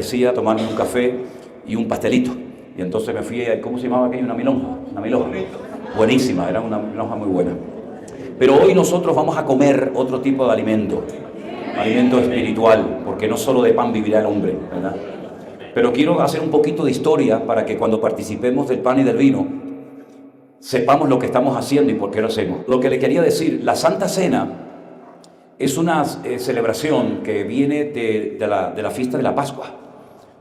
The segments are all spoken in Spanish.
apetecía tomarme un café y un pastelito. Y entonces me fui, ¿cómo se llamaba aquello? Una milonga. Buenísima, era una milonga muy buena. Pero hoy nosotros vamos a comer otro tipo de alimento espiritual, porque no solo de pan vivirá el hombre, ¿verdad? Pero quiero hacer un poquito de historia para que cuando participemos del pan y del vino, sepamos lo que estamos haciendo y por qué lo hacemos. Lo que le quería decir, la Santa Cena es una celebración que viene de la fiesta de la Pascua.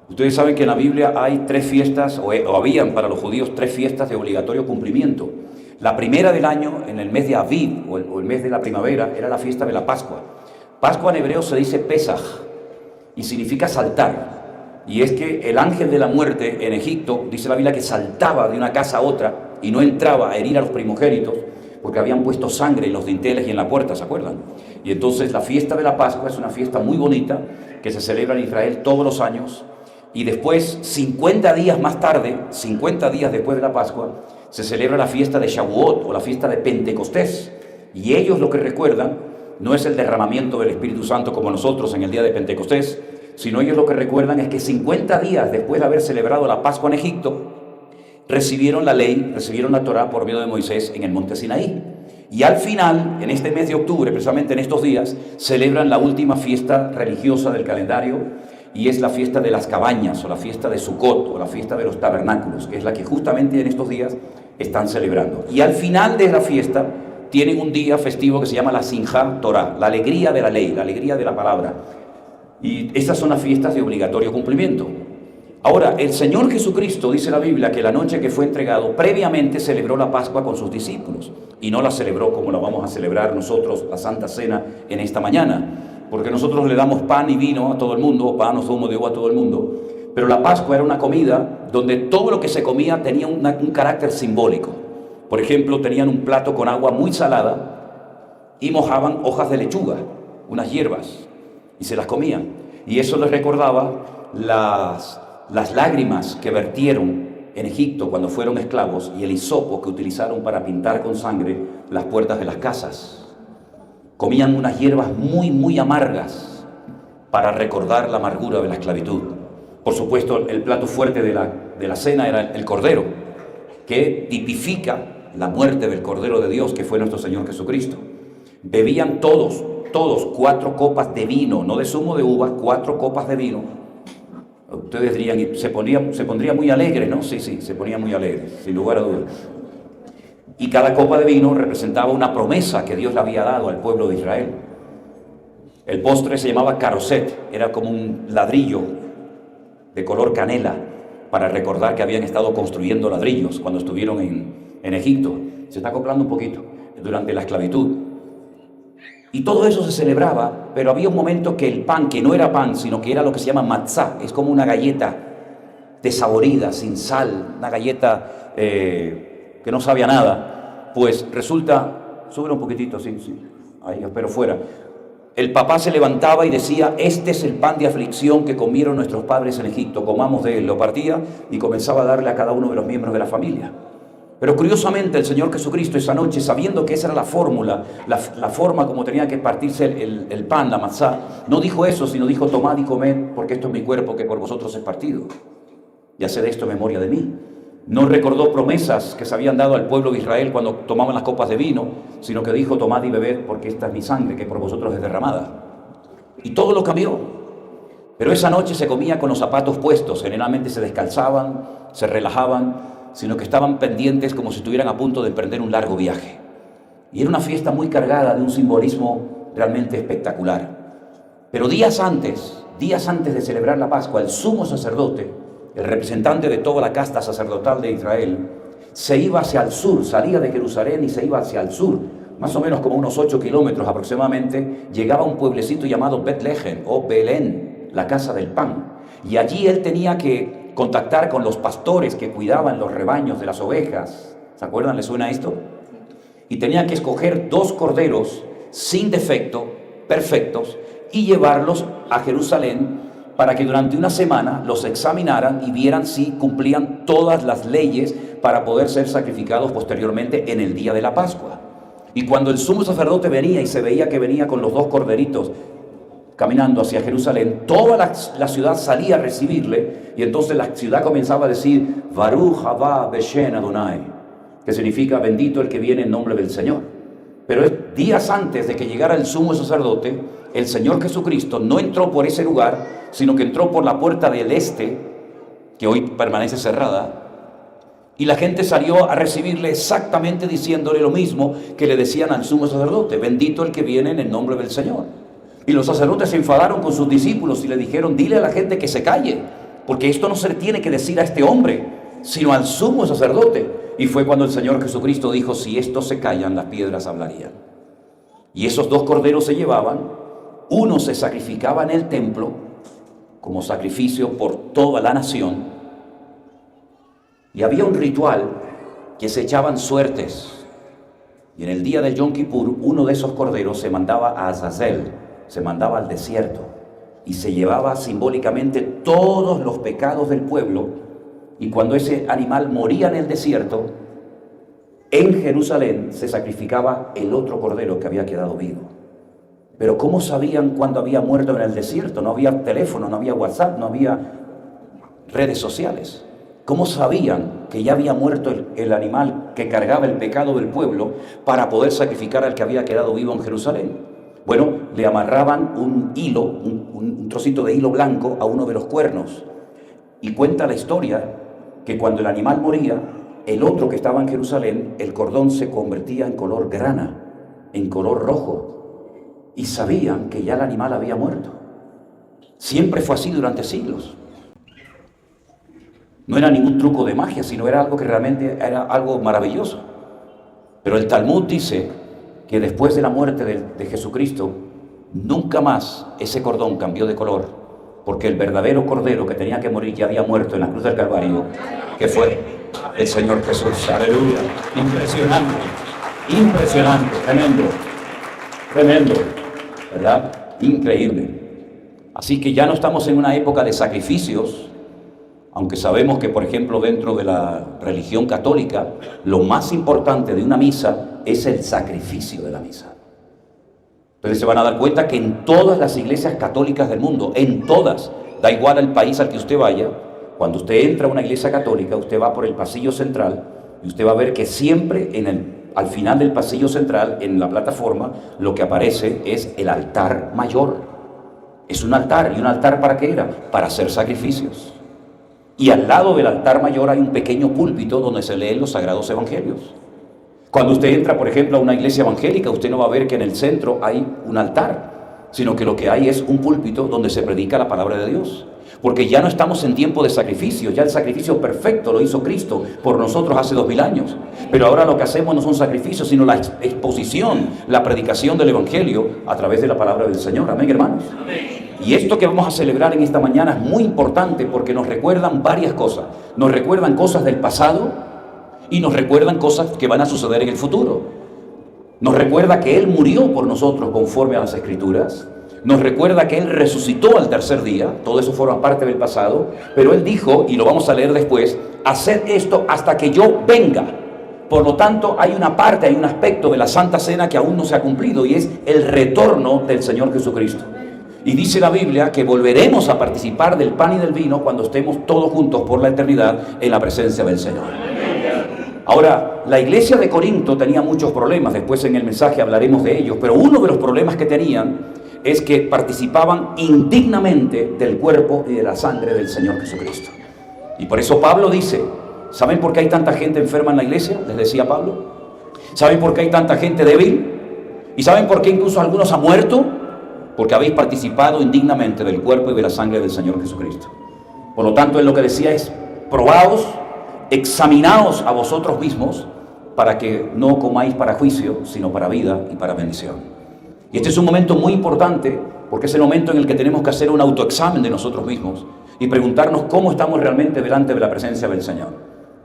Ustedes saben que en la Biblia hay 3 fiestas, o habían para los judíos 3 fiestas de obligatorio cumplimiento. La primera del año, en el mes de Aviv, o el mes de la primavera, era la fiesta de la Pascua. Pascua en hebreo se dice Pesaj, y significa saltar. Y es que el ángel de la muerte en Egipto, dice la Biblia, que saltaba de una casa a otra y no entraba a herir a los primogénitos, porque habían puesto sangre en los dinteles y en la puerta, ¿se acuerdan? Y entonces la fiesta de la Pascua es una fiesta muy bonita, que se celebra en Israel todos los años, y después, 50 días más tarde, 50 días después de la Pascua, se celebra la fiesta de Shavuot, o la fiesta de Pentecostés. Y ellos lo que recuerdan no es el derramamiento del Espíritu Santo como nosotros en el día de Pentecostés, sino ellos lo que recuerdan es que 50 días después de haber celebrado la Pascua en Egipto, recibieron la ley, recibieron la Torá por medio de Moisés en el monte Sinaí. Y al final, en este mes de octubre, precisamente en estos días, celebran la última fiesta religiosa del calendario, y es la fiesta de las cabañas, o la fiesta de Sukkot, o la fiesta de los tabernáculos, que es la que justamente en estos días están celebrando. Y al final de la fiesta tienen un día festivo que se llama la Simchat Torah, la alegría de la ley, la alegría de la palabra. Y estas son las fiestas de obligatorio cumplimiento. Ahora, el Señor Jesucristo, dice la Biblia, que la noche que fue entregado, previamente celebró la Pascua con sus discípulos, y no la celebró como la vamos a celebrar nosotros, la Santa Cena, en esta mañana, porque nosotros le damos pan y vino a todo el mundo, o pan o zumo de uva a todo el mundo, pero la Pascua era una comida donde todo lo que se comía tenía un carácter simbólico. Por ejemplo, tenían un plato con agua muy salada y mojaban hojas de lechuga, unas hierbas, y se las comían. Y eso les recordaba las lágrimas que vertieron en Egipto cuando fueron esclavos, y el hisopo que utilizaron para pintar con sangre las puertas de las casas. Comían unas hierbas muy, muy amargas para recordar la amargura de la esclavitud. Por supuesto, el plato fuerte de la cena era el cordero, que tipifica la muerte del Cordero de Dios, que fue nuestro Señor Jesucristo. Bebían todos 4 copas de vino, no de zumo de uva, 4 copas de vino. Ustedes dirían, se pondría muy alegre, ¿no? Sí, se ponía muy alegre, sin lugar a dudas. Y cada copa de vino representaba una promesa que Dios le había dado al pueblo de Israel. El postre se llamaba caroset, era como un ladrillo de color canela, para recordar que habían estado construyendo ladrillos cuando estuvieron en Egipto. Se está acoplando un poquito, durante la esclavitud. Y todo eso se celebraba, pero había un momento que el pan, que no era pan, sino que era lo que se llama matzá, es como una galleta desaborida, sin sal, una galleta que no sabía nada, pues resulta, sube un poquitito, sí, ahí, pero fuera. El papá se levantaba y decía, este es el pan de aflicción que comieron nuestros padres en Egipto, comamos de él. Lo partía y comenzaba a darle a cada uno de los miembros de la familia. Pero curiosamente el Señor Jesucristo esa noche, sabiendo que esa era la fórmula, la forma como tenía que partirse el pan, la matzá, no dijo eso, sino dijo, tomad y comed, porque esto es mi cuerpo que por vosotros es partido. Y haced esto en memoria de mí. No recordó promesas que se habían dado al pueblo de Israel cuando tomaban las copas de vino, sino que dijo, tomad y bebed, porque esta es mi sangre que por vosotros es derramada. Y todo lo cambió. Pero esa noche se comía con los zapatos puestos, generalmente se descalzaban, se relajaban, sino que estaban pendientes como si estuvieran a punto de emprender un largo viaje. Y era una fiesta muy cargada de un simbolismo realmente espectacular. Pero días antes de celebrar la Pascua, el sumo sacerdote, el representante de toda la casta sacerdotal de Israel, se iba hacia el sur, salía de Jerusalén y se iba hacia el sur, más o menos como unos 8 kilómetros aproximadamente, llegaba a un pueblecito llamado Betlehem o Belén, la casa del pan. Y allí él tenía que contactar con los pastores que cuidaban los rebaños de las ovejas. ¿Se acuerdan? ¿Les suena esto? Y tenía que escoger 2 corderos sin defecto, perfectos, y llevarlos a Jerusalén para que durante una semana los examinaran y vieran si cumplían todas las leyes para poder ser sacrificados posteriormente en el día de la Pascua. Y cuando el sumo sacerdote venía y se veía que venía con los 2 corderitos caminando hacia Jerusalén, toda la ciudad salía a recibirle, y entonces la ciudad comenzaba a decir, Baruch haba Beshen Adonai, que significa bendito el que viene en nombre del Señor. Pero días antes de que llegara el sumo sacerdote, el Señor Jesucristo no entró por ese lugar, sino que entró por la puerta del este, que hoy permanece cerrada, y la gente salió a recibirle exactamente diciéndole lo mismo que le decían al sumo sacerdote, bendito el que viene en el nombre del Señor. Y los sacerdotes se enfadaron con sus discípulos y le dijeron, dile a la gente que se calle, porque esto no se le tiene que decir a este hombre, sino al sumo sacerdote. Y fue cuando el Señor Jesucristo dijo, si estos se callan, las piedras hablarían. Y esos 2 corderos se llevaban, uno se sacrificaba en el templo como sacrificio por toda la nación, y había un ritual que se echaban suertes, y en el día de Yom Kippur uno de esos corderos se mandaba a Azazel, se mandaba al desierto, y se llevaba simbólicamente todos los pecados del pueblo, y cuando ese animal moría en el desierto, en Jerusalén se sacrificaba el otro cordero que había quedado vivo. Pero ¿cómo sabían cuándo había muerto en el desierto? No había teléfono, no había WhatsApp, no había redes sociales. ¿Cómo sabían que ya había muerto el animal que cargaba el pecado del pueblo para poder sacrificar al que había quedado vivo en Jerusalén? Bueno, le amarraban un hilo, un trocito de hilo blanco a uno de los cuernos. Y cuenta la historia que cuando el animal moría, el otro que estaba en Jerusalén, el cordón se convertía en color grana, en color rojo. Y sabían que ya el animal había muerto. Siempre fue así durante siglos. No era ningún truco de magia, sino era algo que realmente era algo maravilloso. Pero el Talmud dice que después de la muerte de Jesucristo, nunca más ese cordón cambió de color, porque el verdadero cordero que tenía que morir ya había muerto en la cruz del Calvario, que fue el Señor Jesús. Aleluya. Impresionante, impresionante, tremendo, ¿verdad? Increíble. Así que ya no estamos en una época de sacrificios, aunque sabemos que, por ejemplo, dentro de la religión católica, lo más importante de una misa es el sacrificio de la misa. Entonces se van a dar cuenta que en todas las iglesias católicas del mundo, en todas, da igual al país al que usted vaya, cuando usted entra a una iglesia católica, usted va por el pasillo central y usted va a ver que siempre al final del pasillo central, en la plataforma, lo que aparece es el altar mayor. Es un altar. ¿Y un altar para qué era? Para hacer sacrificios. Y al lado del altar mayor hay un pequeño púlpito donde se leen los sagrados evangelios. Cuando usted entra, por ejemplo, a una iglesia evangélica, usted no va a ver que en el centro hay un altar, sino que lo que hay es un púlpito donde se predica la palabra de Dios. Porque ya no estamos en tiempo de sacrificio, ya el sacrificio perfecto lo hizo Cristo por nosotros hace 2000 años. Pero ahora lo que hacemos no son sacrificios, sino la exposición, la predicación del evangelio a través de la palabra del Señor. Amén, hermanos. Y esto que vamos a celebrar en esta mañana es muy importante porque nos recuerdan varias cosas. Nos recuerdan cosas del pasado y nos recuerdan cosas que van a suceder en el futuro. Nos recuerda que Él murió por nosotros conforme a las Escrituras. Nos recuerda que Él resucitó al tercer día. Todo eso forma parte del pasado. Pero Él dijo, y lo vamos a leer después, haced esto hasta que yo venga. Por lo tanto, hay una parte, hay un aspecto de la Santa Cena que aún no se ha cumplido y es el retorno del Señor Jesucristo. Y dice la Biblia que volveremos a participar del pan y del vino cuando estemos todos juntos por la eternidad en la presencia del Señor. Ahora, la iglesia de Corinto tenía muchos problemas, después en el mensaje hablaremos de ellos, pero uno de los problemas que tenían es que participaban indignamente del cuerpo y de la sangre del Señor Jesucristo. Y por eso Pablo dice, ¿saben por qué hay tanta gente enferma en la iglesia? Les decía Pablo. ¿Saben por qué hay tanta gente débil? ¿Y saben por qué incluso algunos han muerto? Porque habéis participado indignamente del cuerpo y de la sangre del Señor Jesucristo. Por lo tanto, él lo que decía es, probaos, examinaos a vosotros mismos, para que no comáis para juicio, sino para vida y para bendición. Y este es un momento muy importante, porque es el momento en el que tenemos que hacer un autoexamen de nosotros mismos y preguntarnos cómo estamos realmente delante de la presencia del Señor.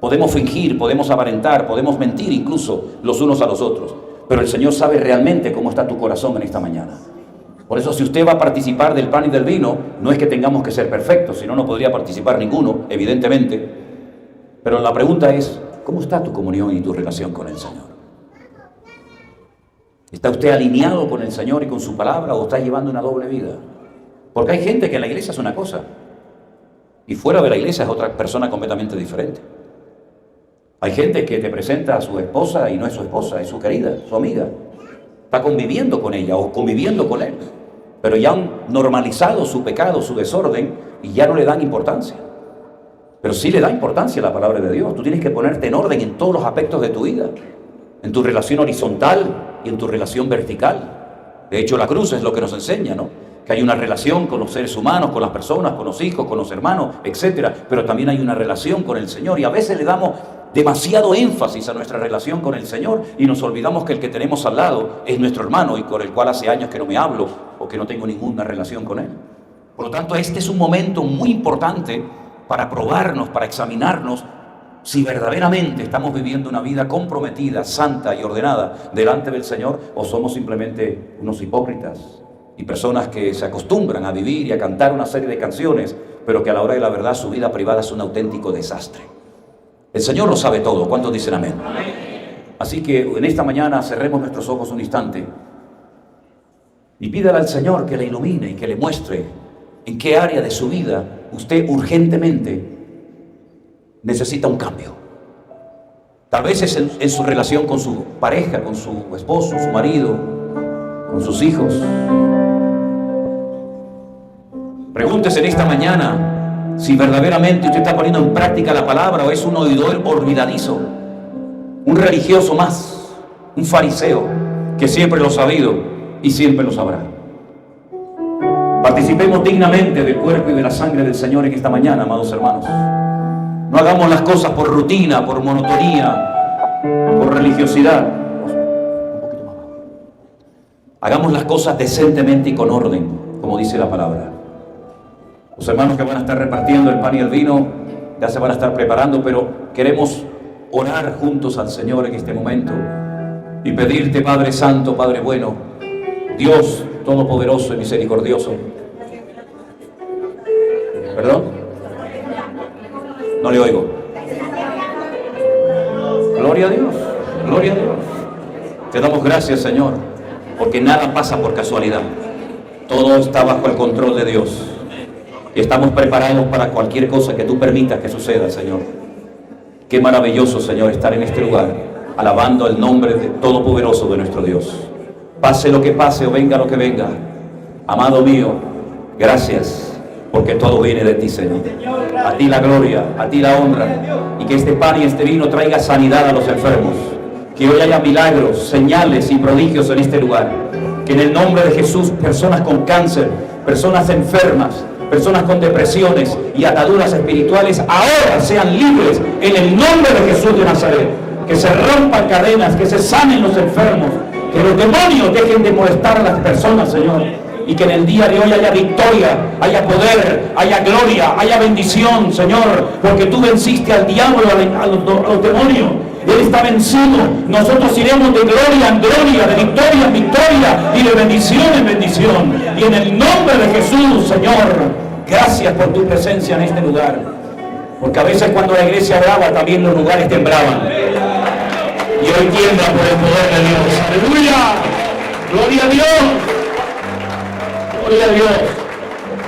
Podemos fingir, podemos aparentar, podemos mentir incluso los unos a los otros, pero el Señor sabe realmente cómo está tu corazón en esta mañana. Por eso, si usted va a participar del pan y del vino, no es que tengamos que ser perfectos, si no, no podría participar ninguno, evidentemente. Pero la pregunta es, ¿cómo está tu comunión y tu relación con el Señor? ¿Está usted alineado con el Señor y con su palabra o está llevando una doble vida? Porque hay gente que en la iglesia es una cosa y fuera de la iglesia es otra persona completamente diferente. Hay gente que te presenta a su esposa y no es su esposa, es su querida, su amiga. Está conviviendo con ella o conviviendo con él, pero ya han normalizado su pecado, su desorden, y ya no le dan importancia. Pero sí le da importancia a la palabra de Dios. Tú tienes que ponerte en orden en todos los aspectos de tu vida, en tu relación horizontal y en tu relación vertical. De hecho, la cruz es lo que nos enseña, ¿no? Que hay una relación con los seres humanos, con las personas, con los hijos, con los hermanos, etc. Pero también hay una relación con el Señor, y a veces le damos demasiado énfasis a nuestra relación con el Señor y nos olvidamos que el que tenemos al lado es nuestro hermano y con el cual hace años que no me hablo o que no tengo ninguna relación con él. Por lo tanto, este es un momento muy importante para probarnos, para examinarnos si verdaderamente estamos viviendo una vida comprometida, santa y ordenada delante del Señor, o somos simplemente unos hipócritas y personas que se acostumbran a vivir y a cantar una serie de canciones, pero que a la hora de la verdad su vida privada es un auténtico desastre. El Señor lo sabe todo. ¿Cuántos dicen amén? Así que en esta mañana cerremos nuestros ojos un instante y pídale al Señor que le ilumine y que le muestre en qué área de su vida usted urgentemente necesita un cambio. Tal vez es en su relación con su pareja, con su esposo, su marido, con sus hijos. Pregúntese en esta mañana si verdaderamente usted está poniendo en práctica la palabra o es un oidor olvidadizo, un religioso más, un fariseo que siempre lo ha sabido y siempre lo sabrá. Participemos dignamente del cuerpo y de la sangre del Señor en esta mañana, amados hermanos. No hagamos las cosas por rutina, por monotonía, por religiosidad. Hagamos las cosas decentemente y con orden, como dice la palabra. Los hermanos que van a estar repartiendo el pan y el vino ya se van a estar preparando, pero queremos orar juntos al Señor en este momento y pedirte, Padre Santo, Padre bueno, Dios Todopoderoso y Misericordioso. ¿Perdón? No le oigo. Gloria a Dios, gloria a Dios. Te damos gracias, Señor, porque nada pasa por casualidad. Todo está bajo el control de Dios. Y estamos preparados para cualquier cosa que tú permitas que suceda, Señor. Qué maravilloso, Señor, estar en este lugar, alabando el nombre todopoderoso de nuestro Dios. Pase lo que pase o venga lo que venga. Amado mío, gracias, porque todo viene de ti, Señor. A ti la gloria, a ti la honra. Y que este pan y este vino traiga sanidad a los enfermos. Que hoy haya milagros, señales y prodigios en este lugar. Que en el nombre de Jesús, personas con cáncer, personas enfermas, personas con depresiones y ataduras espirituales ahora sean libres en el nombre de Jesús de Nazaret. Que se rompan cadenas, que se sanen los enfermos, que los demonios dejen de molestar a las personas, Señor, y que en el día de hoy haya victoria, haya poder, haya gloria, haya bendición, Señor, porque tú venciste al diablo, a los demonios. Él está vencido. Nosotros iremos de gloria en gloria, de victoria en victoria y de bendición en bendición. Y en el nombre de Jesús, Señor, gracias por tu presencia en este lugar. Porque a veces cuando la iglesia oraba, también los lugares temblaban. Y hoy tiembla por el poder de Dios. ¡Aleluya! ¡Gloria a Dios! ¡Gloria a Dios!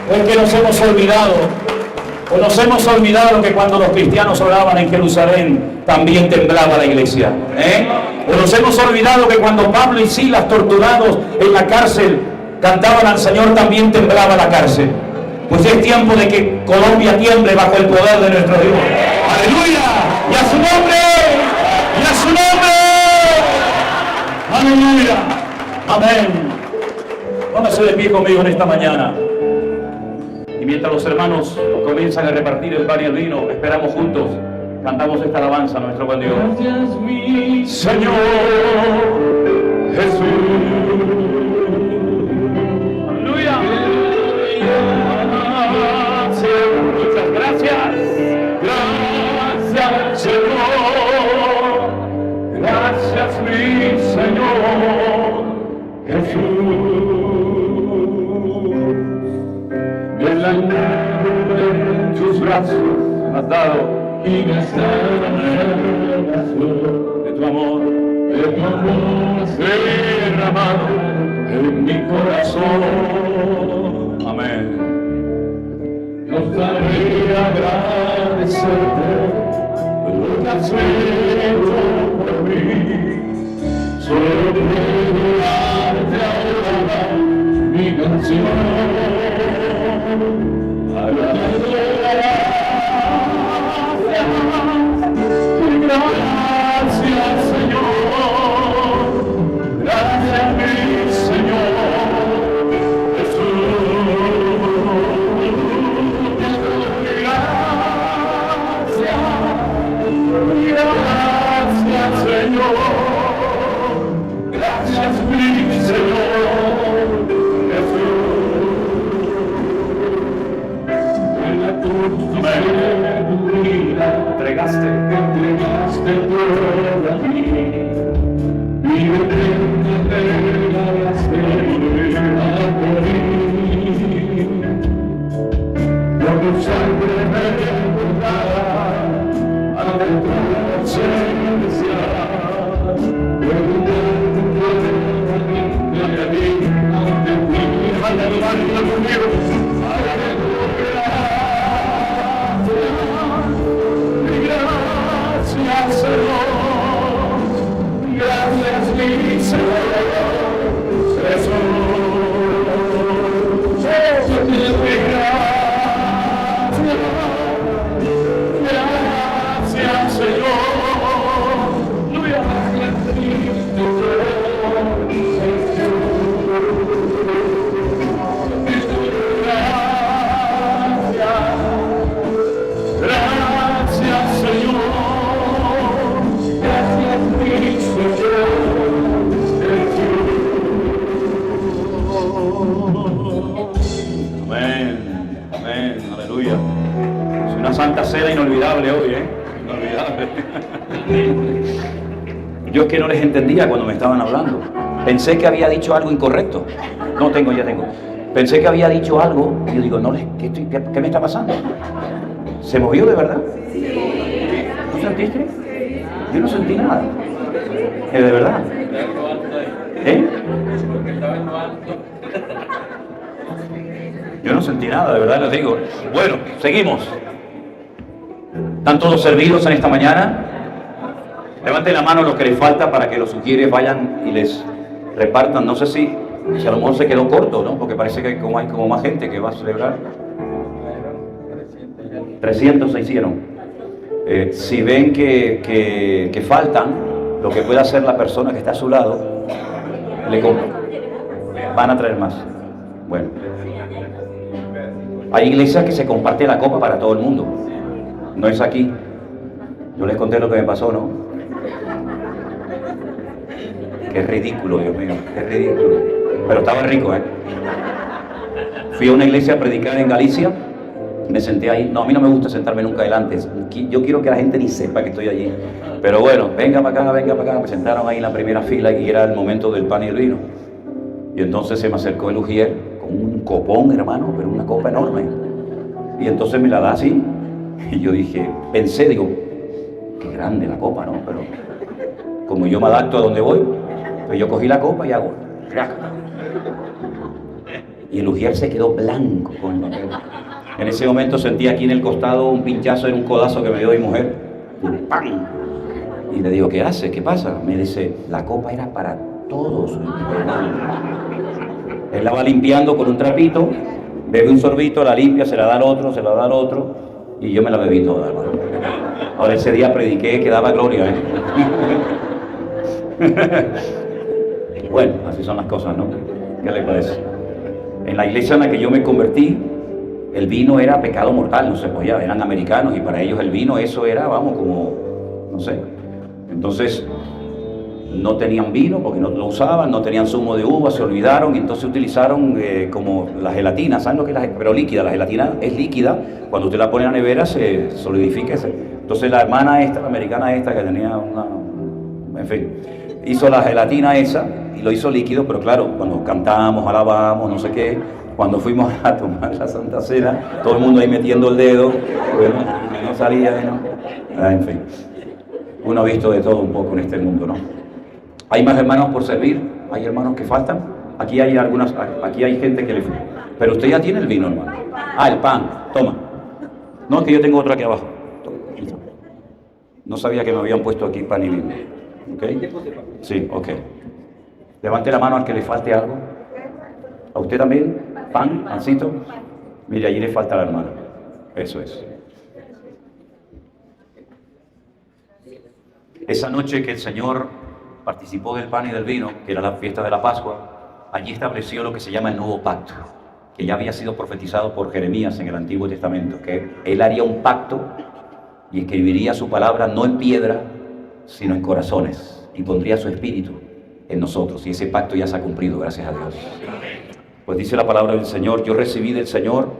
Porque nos hemos olvidado. O nos hemos olvidado que cuando los cristianos oraban en Jerusalén, también temblaba la iglesia. O nos hemos olvidado que cuando Pablo y Silas, torturados en la cárcel, cantaban al Señor, también temblaba la cárcel. Pues es tiempo de que Colombia tiemble bajo el poder de nuestro Dios. ¡Aleluya! ¡Y a su nombre! ¡Y a su nombre! ¡Aleluya! ¡Amén! Póngase de pie conmigo en esta mañana. Y mientras los hermanos comienzan a repartir el pan y el vino, esperamos juntos, cantamos esta alabanza a nuestro buen Dios. Gracias, mi Señor Jesús. Aleluya. Muchas gracias. Gracias, Señor. Gracias, mi Señor Jesús. En tus brazos me has dado y me has dado de tu amor derramado en mi corazón. Amén. agradecerte lo que has hecho por mí. Solo puedo darte ahora mi canción. Gracias, Señor. Gracias, mi Señor. Gracias, Señor. Gracias, mi Señor. En la cruz me entregaste todo a mí. Y me regalaste a mí. Con tu sangre me compraba ante tu presencia. Gracias, Señor. Gracias, mi Señor. Gracias, Señor. Gracias, Señor. Gracias, mi Señor. Amén, amén, aleluya. Es una santa cena inolvidable hoy, inolvidable. Yo es que no les entendía cuando me estaban hablando. Pensé que había dicho algo incorrecto. No tengo, ya tengo. Pensé que había dicho algo y yo digo, no, ¿qué me está pasando? ¿Se movió de verdad? ¿No sentiste? Yo no sentí nada. ¿De verdad? ¿Eh? Yo no sentí nada, de verdad les digo. Bueno, seguimos. ¿Están todos servidos en esta mañana? Levanten la mano los que les falta para que los sugieres vayan y les repartan. No sé si a lo mejor se quedó corto, ¿no? Porque parece que hay como más gente que va a celebrar. 300 se hicieron. Si ven que faltan, lo que puede hacer la persona que está a su lado, le compra. Van a traer más. Bueno. Hay iglesias que se comparte la copa para todo el mundo. No es aquí. Yo les conté lo que me pasó, ¿no? Qué ridículo, Dios mío, qué ridículo. Pero estaba rico, ¿eh? Fui a una iglesia a predicar en Galicia. Me senté ahí. No, a mí no me gusta sentarme nunca adelante. Yo quiero que la gente ni sepa que estoy allí. Pero bueno, venga para acá, venga para acá. Me sentaron ahí en la primera fila y era el momento del pan y el vino. Y entonces se me acercó el ujier con un copón, hermano, pero una copa enorme. Y entonces me la da así. Y yo pensé, digo, qué grande la copa, ¿no? Pero como yo me adapto a donde voy, pues yo cogí la copa y hago. Y el ujier se quedó blanco con el papel. En ese momento sentí aquí en el costado un pinchazo, en un codazo que me dio mi mujer. ¡Pam! Y le digo, ¿qué haces? ¿Qué pasa? Me dice, la copa era para todos. Él la va limpiando con un trapito, bebe un sorbito, la limpia, se la da al otro, se la da al otro, y yo me la bebí toda, hermano. Ahora ese día prediqué que daba gloria, ¿eh? Bueno, así son las cosas, ¿no? ¿Qué le parece? En la iglesia en la que yo me convertí, el vino era pecado mortal, no se podía, eran americanos y para ellos el vino, eso era, vamos, como, no sé. Entonces, no tenían vino porque no lo usaban, no tenían zumo de uva, se olvidaron y entonces utilizaron como la gelatina, ¿saben lo que es pero líquida? La gelatina es líquida, cuando usted la pone en la nevera se solidifica. Entonces la hermana esta, la americana esta, que tenía en fin, hizo la gelatina esa y lo hizo líquido, pero claro, cuando cantamos, alabamos, no sé qué, cuando fuimos a tomar la Santa Cena, todo el mundo ahí metiendo el dedo, bueno, no salía, ¿no? En fin, uno ha visto de todo un poco en este mundo, ¿no? ¿Hay más hermanos por servir? ¿Hay hermanos que faltan? Aquí hay aquí hay gente que le... Pero usted ya tiene el vino, hermano. Ah, el pan, toma. No, es que yo tengo otro aquí abajo. No sabía que me habían puesto aquí pan y vino. ¿Ok? Sí, ok. Levante la mano al que le falte algo. ¿A usted también? ¿Pan? ¿Pancito? Mire, allí le falta a la hermana. Eso es. Esa noche que el Señor participó del pan y del vino, que era la fiesta de la Pascua, allí estableció lo que se llama el nuevo pacto, que ya había sido profetizado por Jeremías en el Antiguo Testamento, que él haría un pacto y escribiría su palabra no en piedra, sino en corazones, y pondría su espíritu en nosotros, y ese pacto ya se ha cumplido, gracias a Dios. Pues dice la palabra del Señor: yo recibí del Señor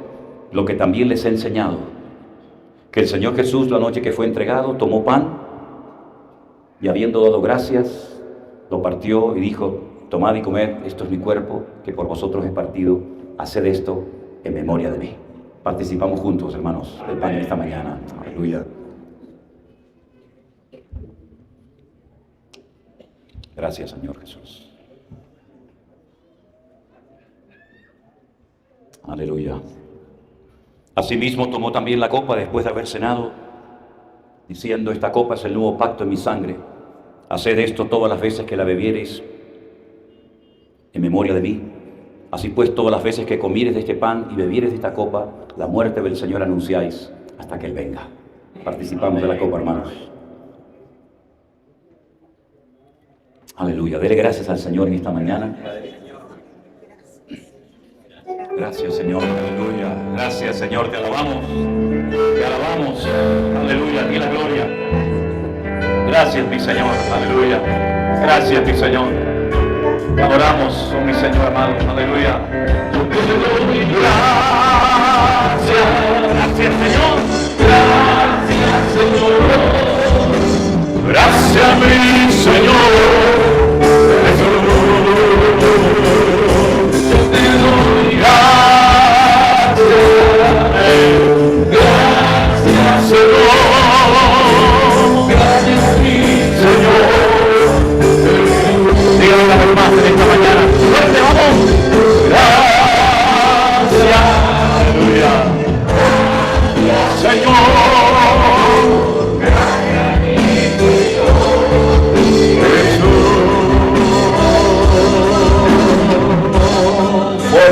lo que también les he enseñado, que el Señor Jesús, la noche que fue entregado, tomó pan, y habiendo dado gracias, lo partió y dijo: tomad y comed, esto es mi cuerpo, que por vosotros es partido, haced esto en memoria de mí. Participamos juntos, hermanos, del pan de esta mañana. Aleluya. Gracias, Señor Jesús. Aleluya. Asimismo tomó también la copa después de haber cenado, diciendo: esta copa es el nuevo pacto en mi sangre. Haced esto todas las veces que la bebiereis en memoria de mí. Así pues, todas las veces que comieres de este pan y bebieres de esta copa, la muerte del Señor anunciáis hasta que Él venga. Participamos de la copa, hermanos. Aleluya. Dele gracias al Señor en esta mañana. Gracias, Señor. Aleluya. Gracias, Señor. Te alabamos. Te alabamos. Aleluya. A ti la gloria. Gracias, mi Señor. Aleluya. Gracias, mi Señor. Te adoramos, oh mi Señor amado. Aleluya. Gracias. Gracias, Señor. Gracias, Señor. Gracias, mi Señor.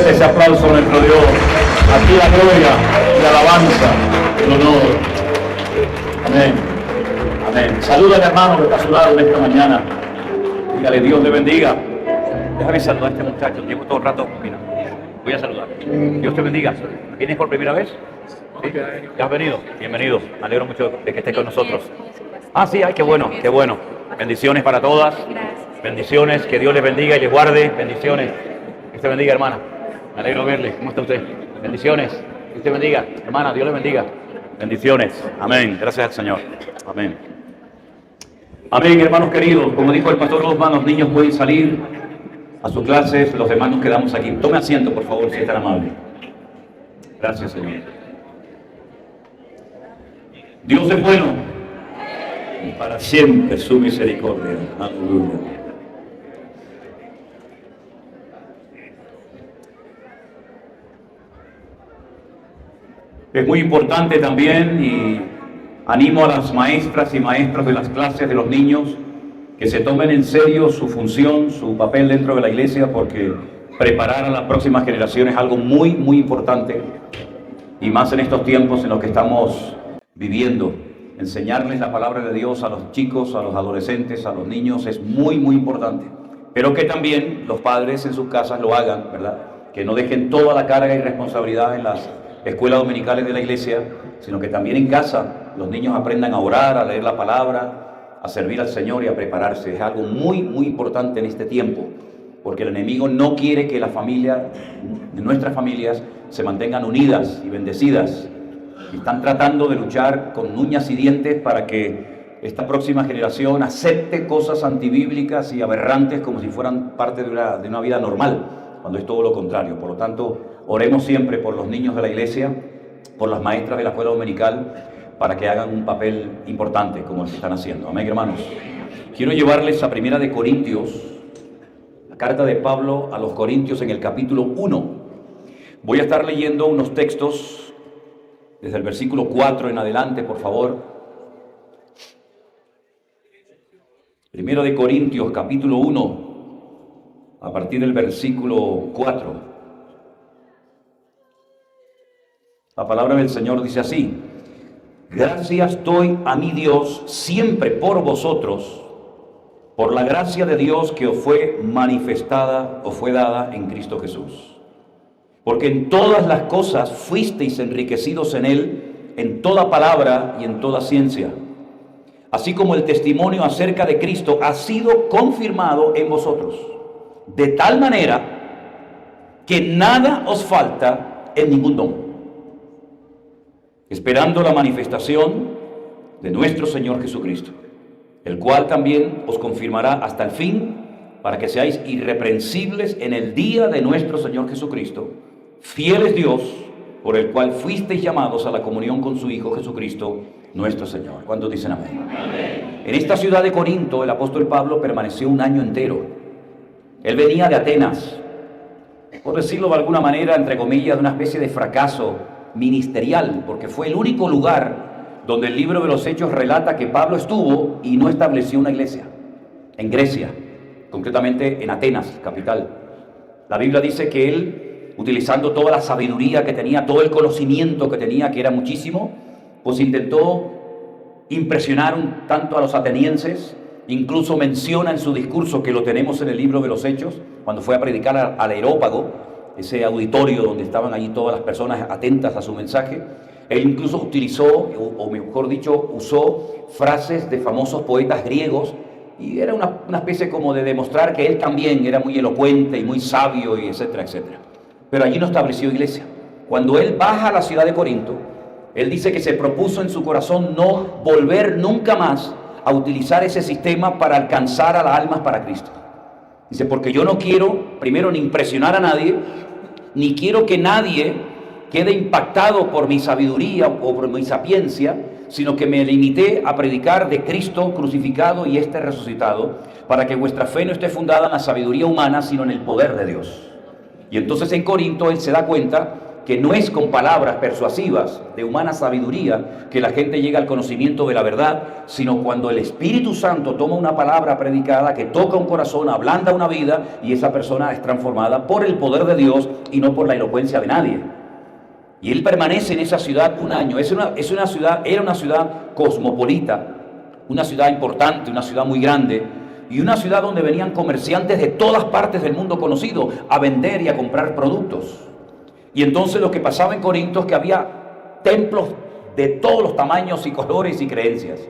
Ese aplauso a nuestro Dios. Aquí la gloria, la alabanza, el honor. Amén. Amén. Saluda al hermano que está a su lado en esta mañana. Dígale: Dios le bendiga. Déjame saludar a este muchacho. Llevo todo el rato. Mira, voy a saludar. Dios te bendiga. ¿Vienes por primera vez? ¿Sí? ¿Ya has venido? Bienvenido. Me alegro mucho de que estés con nosotros. Ah, sí, ay, qué bueno, qué bueno. Bendiciones para todas. Bendiciones. Que Dios les bendiga y les guarde. Bendiciones. Que te bendiga, hermana. Me alegro verle. ¿Cómo está usted? Bendiciones. Que usted bendiga. Hermana, Dios le bendiga. Bendiciones. Amén. Gracias al Señor. Amén. Amén, hermanos queridos. Como dijo el pastor Osman, los niños pueden salir a sus clases. Los demás nos quedamos aquí. Tome asiento, por favor, si es tan amable. Gracias, Señor. Dios es bueno. Y para siempre su misericordia. Aleluya. Es muy importante también, y animo a las maestras y maestros de las clases de los niños que se tomen en serio su función, su papel dentro de la iglesia, porque preparar a las próximas generaciones es algo muy, muy importante, y más en estos tiempos en los que estamos viviendo. Enseñarles la palabra de Dios a los chicos, a los adolescentes, a los niños es muy, muy importante. Pero que también los padres en sus casas lo hagan, ¿verdad? Que no dejen toda la carga y responsabilidad en las escuelas dominicales de la iglesia, sino que también en casa los niños aprendan a orar, a leer la palabra, a servir al Señor y a prepararse. Es algo muy, muy importante en este tiempo, porque el enemigo no quiere que la familia, nuestras familias, se mantengan unidas y bendecidas. Y están tratando de luchar con uñas y dientes para que esta próxima generación acepte cosas antibíblicas y aberrantes como si fueran parte de una vida normal, cuando es todo lo contrario. Por lo tanto, oremos siempre por los niños de la iglesia, por las maestras de la escuela dominical, para que hagan un papel importante como el que están haciendo. Amén, hermanos. Quiero llevarles a Primera de Corintios, la carta de Pablo a los Corintios en el capítulo 1. Voy a estar leyendo unos textos desde el versículo 4 en adelante, por favor. Primero de Corintios, capítulo 1, a partir del versículo 4. La palabra del Señor dice así: gracias doy a mi Dios siempre por vosotros, por la gracia de Dios que os fue manifestada o fue dada en Cristo Jesús. Porque en todas las cosas fuisteis enriquecidos en Él, en toda palabra y en toda ciencia, así como el testimonio acerca de Cristo ha sido confirmado en vosotros, de tal manera que nada os falta en ningún don, esperando la manifestación de nuestro Señor Jesucristo, el cual también os confirmará hasta el fin, para que seáis irreprensibles en el día de nuestro Señor Jesucristo. Fiel es Dios, por el cual fuisteis llamados a la comunión con su Hijo Jesucristo, nuestro Señor. ¿Cuántos dicen amén? Amén. En esta ciudad de Corinto, el apóstol Pablo permaneció un año entero. Él venía de Atenas, por decirlo de alguna manera, entre comillas, de una especie de fracaso ministerial, porque fue el único lugar donde el libro de los Hechos relata que Pablo estuvo y no estableció una iglesia. En Grecia, concretamente en Atenas, capital. La Biblia dice que él, utilizando toda la sabiduría que tenía, todo el conocimiento que tenía, que era muchísimo, pues intentó impresionar un tanto a los atenienses. Incluso menciona en su discurso, que lo tenemos en el libro de los Hechos, cuando fue a predicar al Areópago, ese auditorio donde estaban allí todas las personas atentas a su mensaje. Él incluso utilizó, o mejor dicho, usó frases de famosos poetas griegos, y era una especie como de demostrar que él también era muy elocuente y muy sabio, y etcétera, etcétera. Pero allí no estableció iglesia. Cuando él baja a la ciudad de Corinto, él dice que se propuso en su corazón no volver nunca más a utilizar ese sistema para alcanzar a las almas para Cristo. Dice, porque yo no quiero, primero, ni impresionar a nadie, ni quiero que nadie quede impactado por mi sabiduría o por mi sapiencia, sino que me limité a predicar de Cristo crucificado y resucitado, para que vuestra fe no esté fundada en la sabiduría humana, sino en el poder de Dios. Y entonces en Corinto él se da cuenta que no es con palabras persuasivas de humana sabiduría que la gente llega al conocimiento de la verdad, sino cuando el Espíritu Santo toma una palabra predicada que toca un corazón, ablanda una vida, y esa persona es transformada por el poder de Dios y no por la elocuencia de nadie. Y él permanece en esa ciudad un año. Era una ciudad cosmopolita, una ciudad importante, una ciudad muy grande, y una ciudad donde venían comerciantes de todas partes del mundo conocido a vender y a comprar productos. Y entonces lo que pasaba en Corinto es que había templos de todos los tamaños y colores y creencias,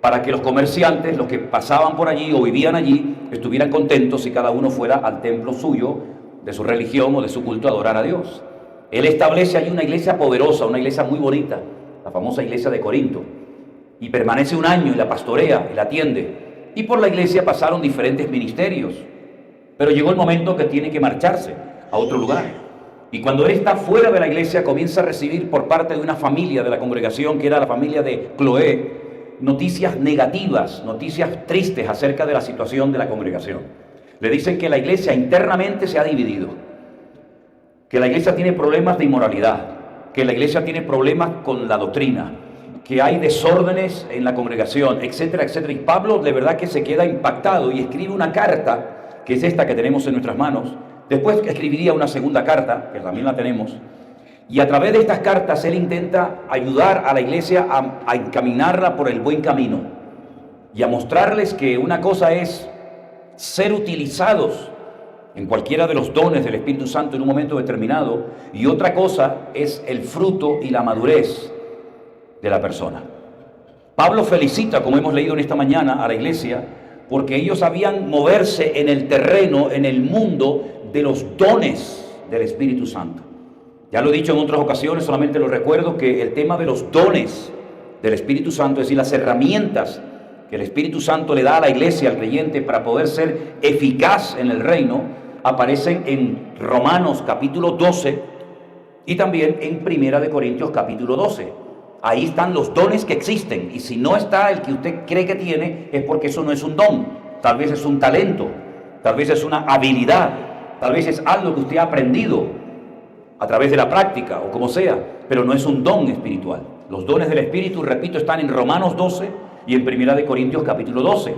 para que los comerciantes, los que pasaban por allí o vivían allí, estuvieran contentos y cada uno fuera al templo suyo, de su religión o de su culto, a adorar a Dios. Él establece allí una iglesia poderosa, una iglesia muy bonita, la famosa iglesia de Corinto, y permanece un año y la pastorea y la atiende. Y por la iglesia pasaron diferentes ministerios, pero llegó el momento que tiene que marcharse a otro lugar. Y cuando él está fuera de la iglesia, comienza a recibir por parte de una familia de la congregación, que era la familia de Cloé, noticias negativas, noticias tristes acerca de la situación de la congregación. Le dicen que la iglesia internamente se ha dividido, que la iglesia tiene problemas de inmoralidad, que la iglesia tiene problemas con la doctrina, que hay desórdenes en la congregación, etcétera, etcétera. Y Pablo de verdad que se queda impactado y escribe una carta, que es esta que tenemos en nuestras manos. Después escribiría una segunda carta, que también la tenemos, y a través de estas cartas él intenta ayudar a la iglesia a encaminarla por el buen camino, y a mostrarles que una cosa es ser utilizados en cualquiera de los dones del Espíritu Santo en un momento determinado, y otra cosa es el fruto y la madurez de la persona. Pablo felicita, como hemos leído en esta mañana, a la iglesia, porque ellos sabían moverse en el terreno, en el mundo de los dones del Espíritu Santo. Ya lo he dicho en otras ocasiones, solamente lo recuerdo, que el tema de los dones del Espíritu Santo, es decir, las herramientas que el Espíritu Santo le da a la iglesia, al creyente, para poder ser eficaz en el reino, aparecen en Romanos capítulo 12 y también en Primera de Corintios capítulo 12. Ahí están los dones que existen, y si no está el que usted cree que tiene, es porque eso no es un don, tal vez es un talento, tal vez es una habilidad, tal vez es algo que usted ha aprendido. a través de la práctica o como sea, pero no es un don espiritual. Los dones del Espíritu, repito, están en Romanos 12 y en 1 Corintios capítulo 12.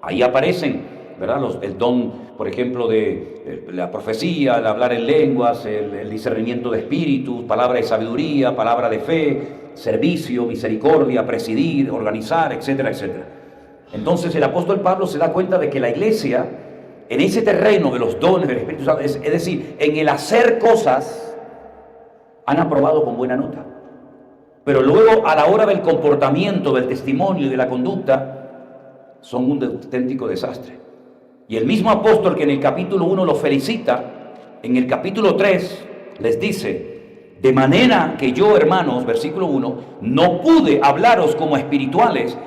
Ahí aparecen, ¿verdad? El don, por ejemplo, de la profecía, el hablar en lenguas, el discernimiento de espíritus, palabra de sabiduría, palabra de fe, servicio, misericordia, presidir, organizar, etcétera, etcétera. Entonces el apóstol Pablo se da cuenta de que la iglesia, en ese terreno de los dones del Espíritu Santo, es decir, en el hacer cosas, han aprobado con buena nota. Pero luego, a la hora del comportamiento, del testimonio y de la conducta, son un auténtico desastre. Y el mismo apóstol que en el capítulo 1 los felicita, en el capítulo 3 les dice: de manera que yo, hermanos, versículo 1, no pude hablaros como a espirituales,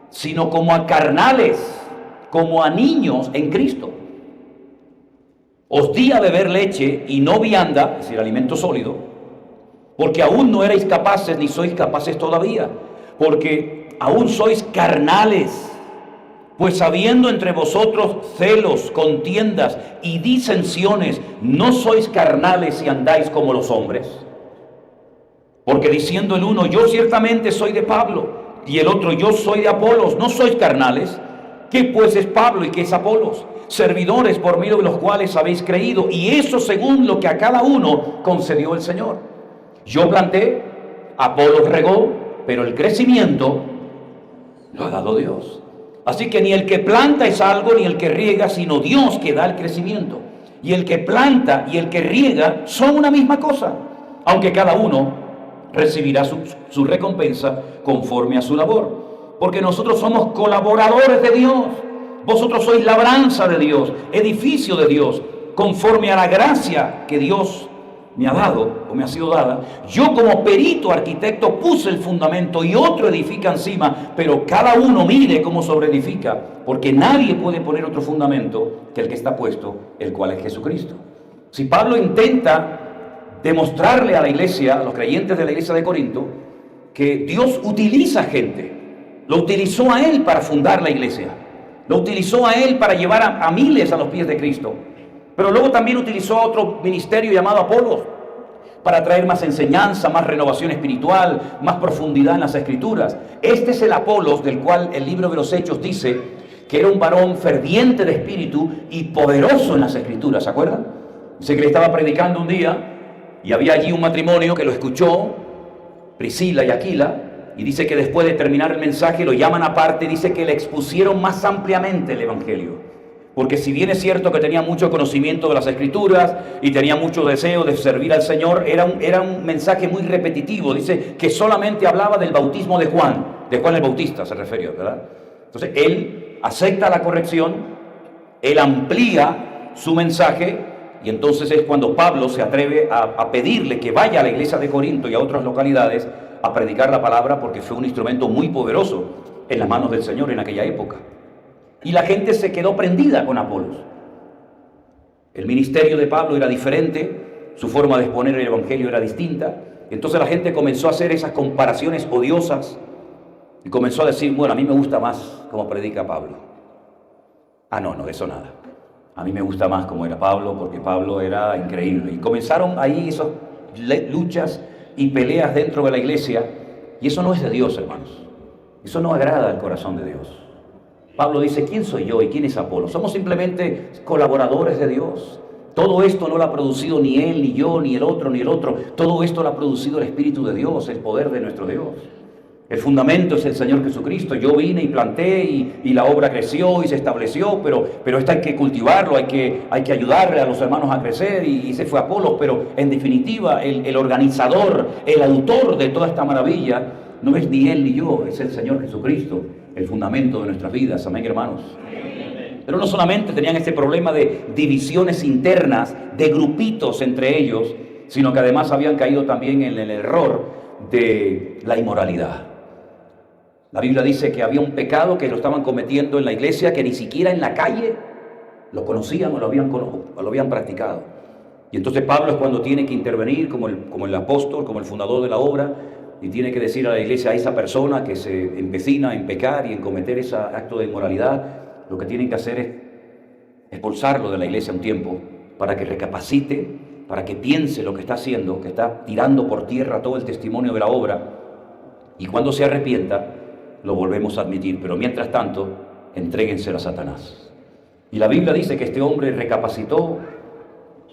sino como a carnales, como a niños en Cristo. Os di a beber leche y no vianda, es decir, alimento sólido, porque aún no erais capaces, ni sois capaces todavía, porque aún sois carnales. Pues habiendo entre vosotros celos, contiendas y disensiones, ¿no sois carnales y andáis como los hombres? Porque diciendo el uno, yo ciertamente soy de Pablo, y el otro, yo soy de Apolos, ¿no sois carnales? ¿Qué pues es Pablo y qué es Apolos? Servidores por medio de los cuales habéis creído, y eso según lo que a cada uno concedió el Señor. Yo planté, Apolos regó, pero el crecimiento lo ha dado Dios. Así que ni el que planta es algo, ni el que riega, sino Dios que da el crecimiento. Y el que planta y el que riega son una misma cosa, aunque cada uno recibirá su recompensa conforme a su labor. Porque nosotros somos colaboradores de Dios. Vosotros sois labranza de Dios, edificio de Dios, conforme a la gracia que Dios me ha dado, o me ha sido dada. Yo como perito arquitecto puse el fundamento y otro edifica encima, pero cada uno mire cómo sobreedifica, porque nadie puede poner otro fundamento que el que está puesto, el cual es Jesucristo. Si Pablo intenta demostrarle a la iglesia, a los creyentes de la iglesia de Corinto, que Dios utiliza gente, lo utilizó a él para fundar la iglesia, lo utilizó a él para llevar a miles a los pies de Cristo. Pero luego también utilizó a otro ministerio llamado Apolos para traer más enseñanza, más renovación espiritual, más profundidad en las Escrituras. Este es el Apolos del cual el libro de los Hechos dice que era un varón ferviente de espíritu y poderoso en las Escrituras, ¿se acuerdan? Dice que le estaba predicando un día y había allí un matrimonio que lo escuchó, Priscila y Aquila, y dice que después de terminar el mensaje lo llaman aparte y dice que le expusieron más ampliamente el Evangelio. Porque si bien es cierto que tenía mucho conocimiento de las Escrituras y tenía mucho deseo de servir al Señor, era un mensaje muy repetitivo. Dice que solamente hablaba del bautismo de Juan el Bautista se refería, ¿verdad? Entonces él acepta la corrección, él amplía su mensaje, y entonces es cuando Pablo se atreve a pedirle que vaya a la iglesia de Corinto y a otras localidades a predicar la palabra, porque fue un instrumento muy poderoso en las manos del Señor en aquella época. Y la gente se quedó prendida con Apolos. El ministerio de Pablo era diferente, su forma de exponer el evangelio era distinta. Entonces la gente comenzó a hacer esas comparaciones odiosas y comenzó a decir, bueno, a mí me gusta más cómo predica Pablo. Ah, no, eso nada. A mí me gusta más cómo era Pablo, porque Pablo era increíble. Y comenzaron ahí esas luchas y peleas dentro de la iglesia, y eso no es de Dios, hermanos. Eso no agrada al corazón de Dios. Pablo dice, ¿quién soy yo y quién es Apolo? Somos simplemente colaboradores de Dios. Todo esto no lo ha producido ni él, ni yo, ni el otro, ni el otro. Todo esto lo ha producido el Espíritu de Dios, el poder de nuestro Dios. El fundamento es el Señor Jesucristo. Yo vine y planté y la obra creció y se estableció, pero esto hay que cultivarlo, hay que ayudarle a los hermanos a crecer, y se fue Apolo. Pero en definitiva, el organizador, el autor de toda esta maravilla, no es ni él ni yo, es el Señor Jesucristo, el fundamento de nuestras vidas. Amén, hermanos. Pero no solamente tenían este problema de divisiones internas, de grupitos entre ellos, sino que además habían caído también en el error de la inmoralidad. La Biblia dice que había un pecado que lo estaban cometiendo en la iglesia, que ni siquiera en la calle lo conocían o lo habían practicado. Y entonces Pablo es cuando tiene que intervenir como el apóstol, como el fundador de la obra, y tiene que decir a la iglesia, a esa persona que se empecina en pecar y en cometer ese acto de inmoralidad, lo que tienen que hacer es expulsarlo de la iglesia un tiempo para que recapacite para que piense lo que está haciendo, que está tirando por tierra todo el testimonio de la obra, y cuando se arrepienta, lo volvemos a admitir. Pero mientras tanto, entréguenselo a Satanás. Y la Biblia dice que este hombre recapacitó,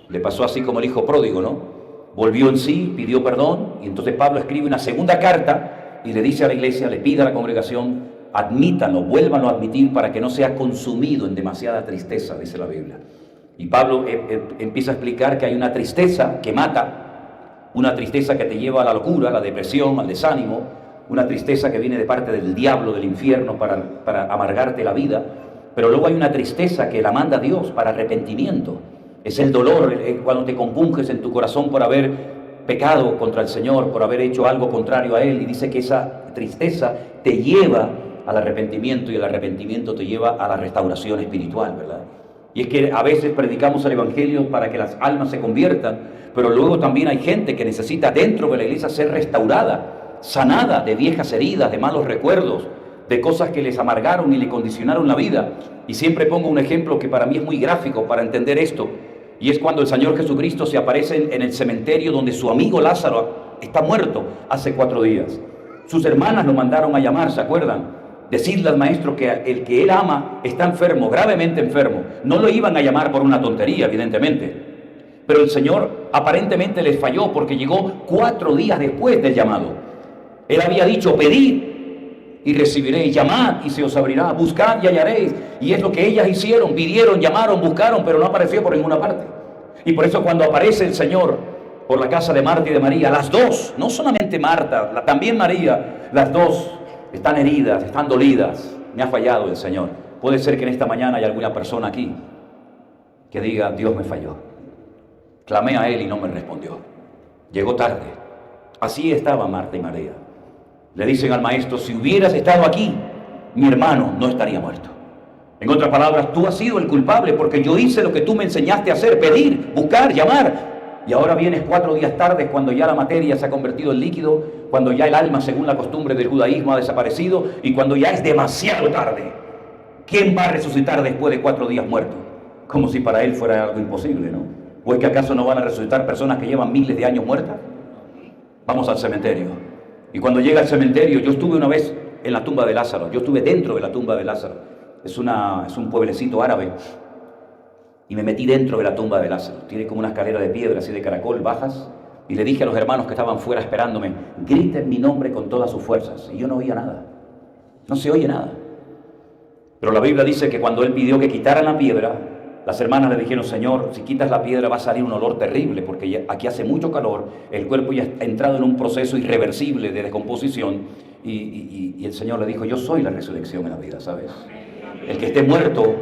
le pasó así como el hijo pródigo, ¿no? Volvió en sí, pidió perdón, y entonces Pablo escribe una segunda carta y le dice a la iglesia, le pide a la congregación, admítanlo, vuélvanlo a admitir para que no sea consumido en demasiada tristeza, dice la Biblia. Y Pablo empieza a explicar que hay una tristeza que mata, una tristeza que te lleva a la locura, a la depresión, al desánimo, una tristeza que viene de parte del diablo, del infierno, para amargarte la vida. Pero luego hay una tristeza que la manda Dios para arrepentimiento. Es el dolor, cuando te compunges en tu corazón por haber pecado contra el Señor, por haber hecho algo contrario a Él. Y dice que esa tristeza te lleva al arrepentimiento, y el arrepentimiento te lleva a la restauración espiritual, ¿verdad? Y es que a veces predicamos el Evangelio para que las almas se conviertan, pero luego también hay gente que necesita dentro de la iglesia ser restaurada, sanada de viejas heridas, de malos recuerdos, de cosas que les amargaron y le condicionaron la vida. Y siempre pongo un ejemplo que para mí es muy gráfico para entender esto, y es cuando el Señor Jesucristo se aparece en el cementerio donde su amigo Lázaro está muerto hace 4 días. Sus hermanas lo mandaron a llamar, ¿se acuerdan? Decirle al maestro que el que él ama está enfermo, gravemente enfermo. No lo iban a llamar por una tontería, evidentemente. Pero el Señor aparentemente les falló porque llegó 4 días después del llamado. Él había dicho, pedid y recibiréis, llamad y se os abrirá, buscad y hallaréis. Y es lo que ellas hicieron, pidieron, llamaron, buscaron, pero no apareció por ninguna parte. Y por eso cuando aparece el Señor por la casa de Marta y de María, las dos, no solamente Marta, también María, las dos están heridas, están dolidas. Me ha fallado el Señor. Puede ser que en esta mañana haya alguna persona aquí que diga, Dios me falló. Clamé a Él y no me respondió. Llegó tarde. Así estaba Marta y María. Le dicen al maestro, si hubieras estado aquí, mi hermano no estaría muerto. En otras palabras, tú has sido el culpable porque yo hice lo que tú me enseñaste a hacer, pedir, buscar, llamar. Y ahora vienes 4 días tarde, cuando ya la materia se ha convertido en líquido, cuando ya el alma, según la costumbre del judaísmo, ha desaparecido, y cuando ya es demasiado tarde. ¿Quién va a resucitar después de 4 días muerto? Como si para él fuera algo imposible, ¿no? ¿O es que acaso no van a resucitar personas que llevan miles de años muertas? Vamos al cementerio. Y cuando llega al cementerio, yo estuve una vez en la tumba de Lázaro, yo estuve dentro de la tumba de Lázaro. Es un pueblecito árabe. Y me metí dentro de la tumba de Lázaro. Tiene como una escalera de piedra, así de caracol, bajas. Y le dije a los hermanos que estaban fuera esperándome, griten mi nombre con todas sus fuerzas. Y yo no oía nada. No se oye nada. Pero la Biblia dice que cuando él pidió que quitaran la piedra, las hermanas le dijeron, Señor, si quitas la piedra va a salir un olor terrible, porque ya, aquí hace mucho calor, el cuerpo ya ha entrado en un proceso irreversible de descomposición. Y el Señor le dijo, yo soy la resurrección en la vida, ¿sabes? El que esté muerto,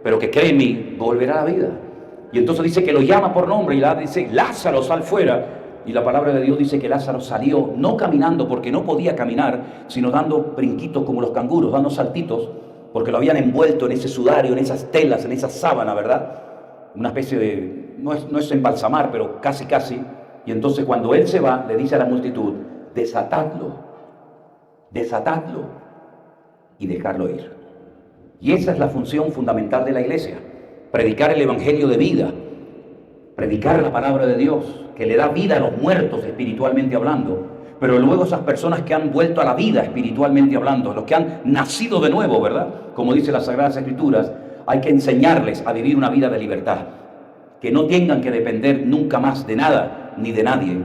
pero que cree en mí, volverá a la vida. Y entonces dice que lo llama por nombre y dice, Lázaro, sal fuera. Y la palabra de Dios dice que Lázaro salió, no caminando porque no podía caminar, sino dando brinquitos como los canguros, dando saltitos, porque lo habían envuelto en ese sudario, en esas telas, en esa sábana, ¿verdad? Una especie de, no es embalsamar, pero casi. Y entonces cuando él se va, le dice a la multitud, desatadlo y dejarlo ir. Y esa es la función fundamental de la iglesia, predicar el evangelio de vida, predicar la palabra de Dios, que le da vida a los muertos espiritualmente hablando, pero luego esas personas que han vuelto a la vida espiritualmente hablando, los que han nacido de nuevo, ¿verdad? Como dice las Sagradas Escrituras, hay que enseñarles a vivir una vida de libertad, que no tengan que depender nunca más de nada ni de nadie.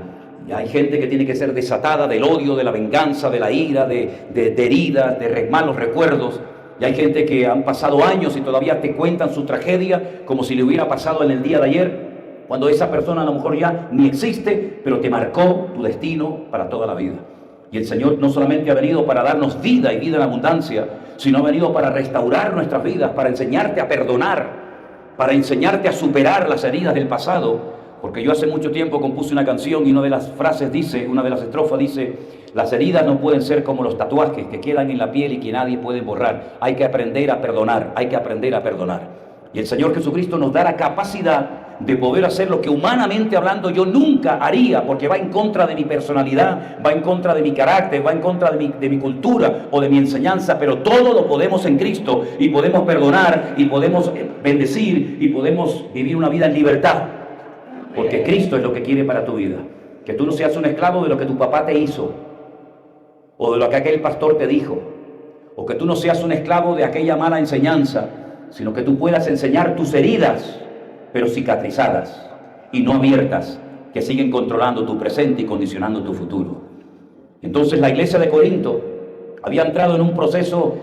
Y hay gente que tiene que ser desatada del odio, de la venganza, de la ira, de heridas, de malos recuerdos. Y hay gente que han pasado años y todavía te cuentan su tragedia como si le hubiera pasado en el día de ayer, cuando esa persona a lo mejor ya ni existe, pero te marcó tu destino para toda la vida. Y el Señor no solamente ha venido para darnos vida y vida en abundancia, sino ha venido para restaurar nuestras vidas, para enseñarte a perdonar, para enseñarte a superar las heridas del pasado. Porque yo hace mucho tiempo compuse una canción y una de las frases dice, una de las estrofas dice, las heridas no pueden ser como los tatuajes que quedan en la piel y que nadie puede borrar. Hay que aprender a perdonar, hay que aprender a perdonar. Y el Señor Jesucristo nos da la capacidad de poder hacer lo que humanamente hablando yo nunca haría, porque va en contra de mi personalidad, va en contra de mi carácter, va en contra de mi cultura o de mi enseñanza, pero todo lo podemos en Cristo y podemos perdonar y podemos bendecir y podemos vivir una vida en libertad. Porque Cristo es lo que quiere para tu vida. Que tú no seas un esclavo de lo que tu papá te hizo, o de lo que aquel pastor te dijo, o que tú no seas un esclavo de aquella mala enseñanza, sino que tú puedas enseñar tus heridas, pero cicatrizadas y no abiertas, que siguen controlando tu presente y condicionando tu futuro. Entonces la iglesia de Corinto había entrado en un proceso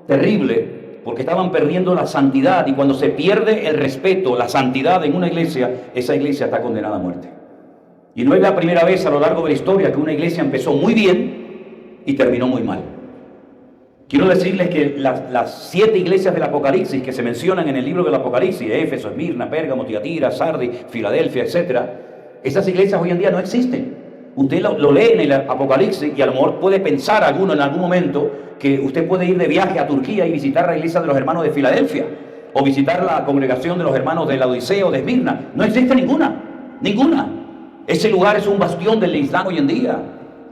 terrible, porque estaban perdiendo la santidad, y cuando se pierde el respeto, la santidad en una iglesia, esa iglesia está condenada a muerte. Y no es la primera vez a lo largo de la historia que una iglesia empezó muy bien y terminó muy mal. Quiero decirles que las 7 iglesias del Apocalipsis que se mencionan en el libro del Apocalipsis, Éfeso, Esmirna, Pérgamo, Tiatira, Sardis, Filadelfia, etc., esas iglesias hoy en día no existen. Usted lo lee en el Apocalipsis y a lo mejor puede pensar alguno en algún momento que usted puede ir de viaje a Turquía y visitar la iglesia de los hermanos de Filadelfia, o visitar la congregación de los hermanos de la Odisea o de Esmirna. No existe ninguna. Ese lugar es un bastión del Islam hoy en día.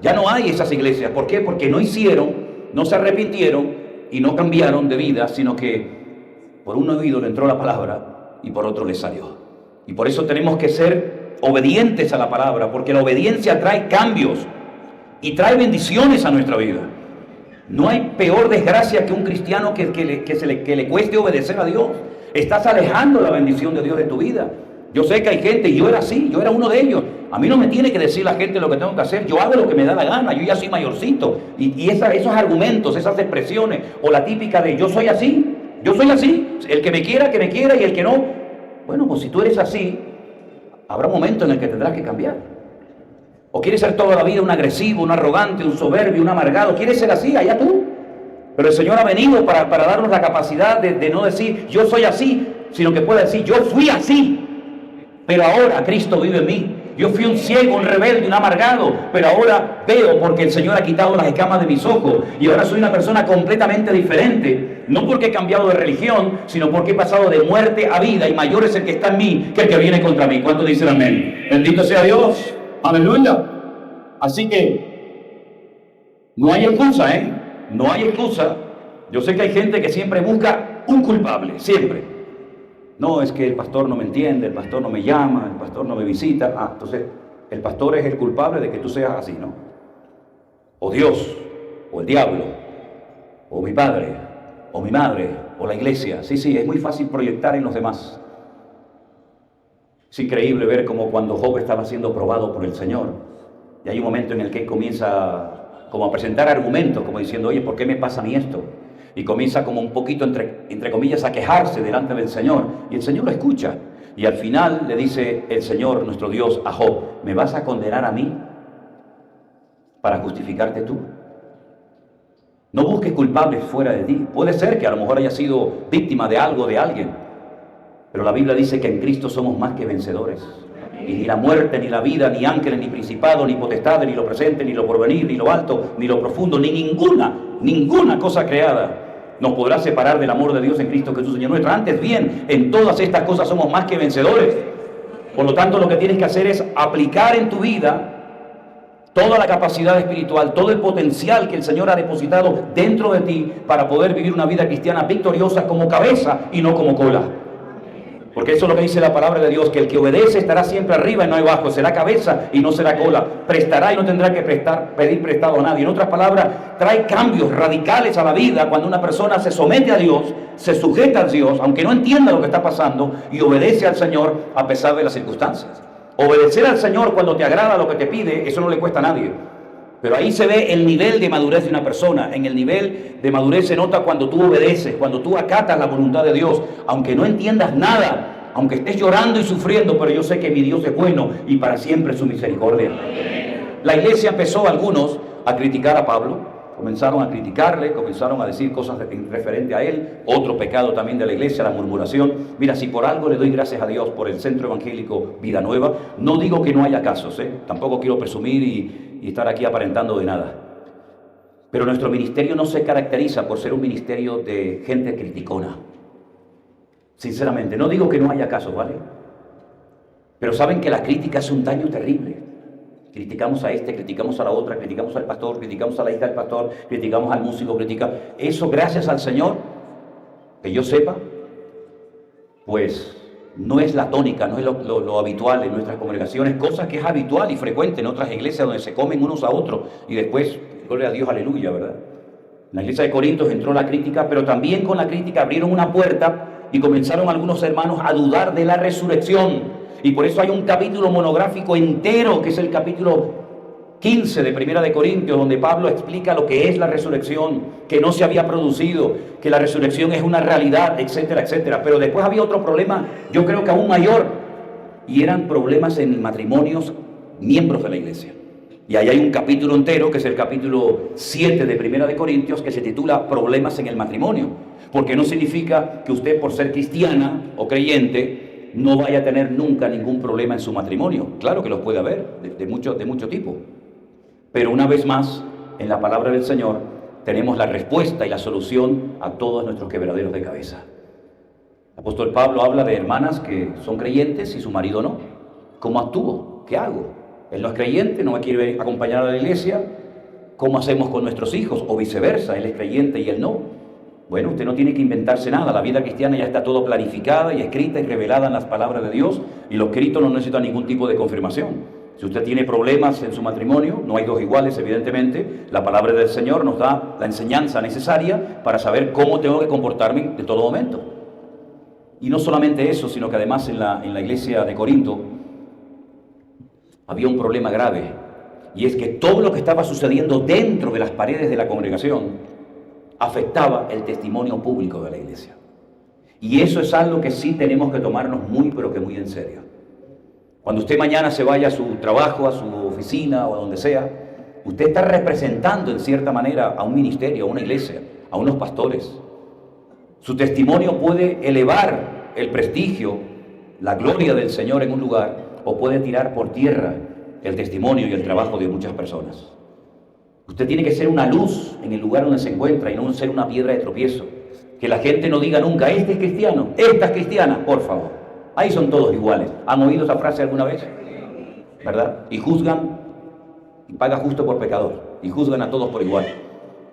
Ya no hay esas iglesias. ¿Por qué? Porque no se arrepintieron y no cambiaron de vida, sino que por un oído le entró la palabra y por otro le salió. Y por eso tenemos que ser obedientes a la palabra, porque la obediencia trae cambios y trae bendiciones a nuestra vida. No hay peor desgracia que un cristiano que le cueste obedecer a Dios. Estás alejando la bendición de Dios de tu vida. Yo sé que hay gente, y yo era así, yo era uno de ellos. A mí no me tiene que decir la gente lo que tengo que hacer, yo hago lo que me da la gana, yo ya soy mayorcito. Y esos argumentos, esas expresiones, o la típica de yo soy así, el que me quiera, y el que no. Bueno, pues si tú eres así, habrá un momento en el que tendrás que cambiar. O quieres ser toda la vida un agresivo, un arrogante, un soberbio, un amargado, quieres ser así, allá tú. Pero el Señor ha venido para darnos la capacidad de no decir yo soy así, sino que pueda decir yo fui así, pero ahora Cristo vive en mí. Yo fui un ciego, un rebelde, un amargado, pero ahora veo porque el Señor ha quitado las escamas de mis ojos y ahora soy una persona completamente diferente. No porque he cambiado de religión, sino porque he pasado de muerte a vida, y mayor es el que está en mí que el que viene contra mí. ¿Cuántos dicen amén? Bendito sea Dios. Aleluya. Así que no hay excusa, no hay excusa. Yo sé que hay gente que siempre busca un culpable, siempre. No, es que el pastor no me entiende, el pastor no me llama, el pastor no me visita. Entonces el pastor es el culpable de que tú seas así, ¿no? O Dios, o el diablo, o mi padre, o mi madre, o la iglesia. Sí, es muy fácil proyectar en los demás. Es increíble ver cómo cuando Job estaba siendo probado por el Señor, y hay un momento en el que él comienza como a presentar argumentos, como diciendo, oye, ¿por qué me pasa a mí esto? Y comienza como un poquito, entre comillas, a quejarse delante del Señor. Y el Señor lo escucha. Y al final le dice el Señor, nuestro Dios, a Job, ¿me vas a condenar a mí para justificarte tú? No busques culpables fuera de ti. Puede ser que a lo mejor hayas sido víctima de algo, de alguien. Pero la Biblia dice que en Cristo somos más que vencedores. Y ni la muerte, ni la vida, ni ángeles, ni principados, ni potestades, ni lo presente, ni lo porvenir, ni lo alto, ni lo profundo, ni ninguna cosa creada nos podrá separar del amor de Dios en Cristo Jesús, Señor nuestro. Antes bien, en todas estas cosas somos más que vencedores. Por lo tanto, lo que tienes que hacer es aplicar en tu vida toda la capacidad espiritual, todo el potencial que el Señor ha depositado dentro de ti para poder vivir una vida cristiana victoriosa como cabeza y no como cola. Porque eso es lo que dice la palabra de Dios, que el que obedece estará siempre arriba y no abajo, será cabeza y no será cola, prestará y no tendrá que pedir prestado a nadie. En otras palabras, trae cambios radicales a la vida cuando una persona se somete a Dios, se sujeta a Dios, aunque no entienda lo que está pasando, y obedece al Señor a pesar de las circunstancias. Obedecer al Señor cuando te agrada lo que te pide, eso no le cuesta a nadie. Pero ahí se ve el nivel de madurez de una persona. En el nivel de madurez se nota cuando tú obedeces, cuando tú acatas la voluntad de Dios, aunque no entiendas nada, aunque estés llorando y sufriendo, pero yo sé que mi Dios es bueno y para siempre su misericordia. La iglesia empezó, algunos, a criticar a Pablo. Comenzaron a criticarle, comenzaron a decir cosas referente a él. Otro pecado también de la iglesia, la murmuración. Mira, si por algo le doy gracias a Dios por el Centro Evangélico Vida Nueva, no digo que no haya casos, tampoco quiero presumir y estar aquí aparentando de nada. Pero nuestro ministerio no se caracteriza por ser un ministerio de gente criticona. Sinceramente, no digo que no haya casos, ¿vale? Pero saben que la crítica es un daño terrible. Criticamos a este, criticamos a la otra, criticamos al pastor, criticamos a la hija del pastor, criticamos al músico, Eso, gracias al Señor, que yo sepa, pues no es la tónica, no es lo habitual en nuestras congregaciones, cosa que es habitual y frecuente en otras iglesias donde se comen unos a otros y después, gloria a Dios, aleluya, ¿verdad? En la iglesia de Corintios entró la crítica, pero también con la crítica abrieron una puerta y comenzaron algunos hermanos a dudar de la resurrección. Y por eso hay un capítulo monográfico entero, que es el capítulo 15 de Primera de Corintios, donde Pablo explica lo que es la resurrección, que no se había producido, que la resurrección es una realidad, etcétera, etcétera. Pero después había otro problema, yo creo que aún mayor, y eran problemas en matrimonios miembros de la iglesia. Y ahí hay un capítulo entero, que es el capítulo 7 de Primera de Corintios, que se titula Problemas en el matrimonio. Porque no significa que usted, por ser cristiana o creyente, no vaya a tener nunca ningún problema en su matrimonio. Claro que los puede haber, de mucho tipo. Pero una vez más, en la palabra del Señor, tenemos la respuesta y la solución a todos nuestros quebraderos de cabeza. El apóstol Pablo habla de hermanas que son creyentes y su marido no. ¿Cómo actúo? ¿Qué hago? Él no es creyente, no me quiere acompañar a la iglesia. ¿Cómo hacemos con nuestros hijos? O viceversa, él es creyente y él no. Bueno, usted no tiene que inventarse nada. La vida cristiana ya está todo planificada y escrita y revelada en las palabras de Dios, y los escritos no necesitan ningún tipo de confirmación. Si usted tiene problemas en su matrimonio, no hay dos iguales, evidentemente, la palabra del Señor nos da la enseñanza necesaria para saber cómo tengo que comportarme en todo momento. Y no solamente eso, sino que además en la iglesia de Corinto había un problema grave, y es que todo lo que estaba sucediendo dentro de las paredes de la congregación afectaba el testimonio público de la iglesia. Y eso es algo que sí tenemos que tomarnos muy, pero que muy en serio. Cuando usted mañana se vaya a su trabajo, a su oficina o a donde sea, usted está representando en cierta manera a un ministerio, a una iglesia, a unos pastores. Su testimonio puede elevar el prestigio, la gloria del Señor en un lugar, o puede tirar por tierra el testimonio y el trabajo de muchas personas. Usted tiene que ser una luz en el lugar donde se encuentra y no ser una piedra de tropiezo. Que la gente no diga nunca, este es cristiano, esta es cristiana, por favor. Ahí son todos iguales. ¿Han oído esa frase alguna vez? ¿Verdad? Y juzgan, y paga justo por pecador, y juzgan a todos por igual.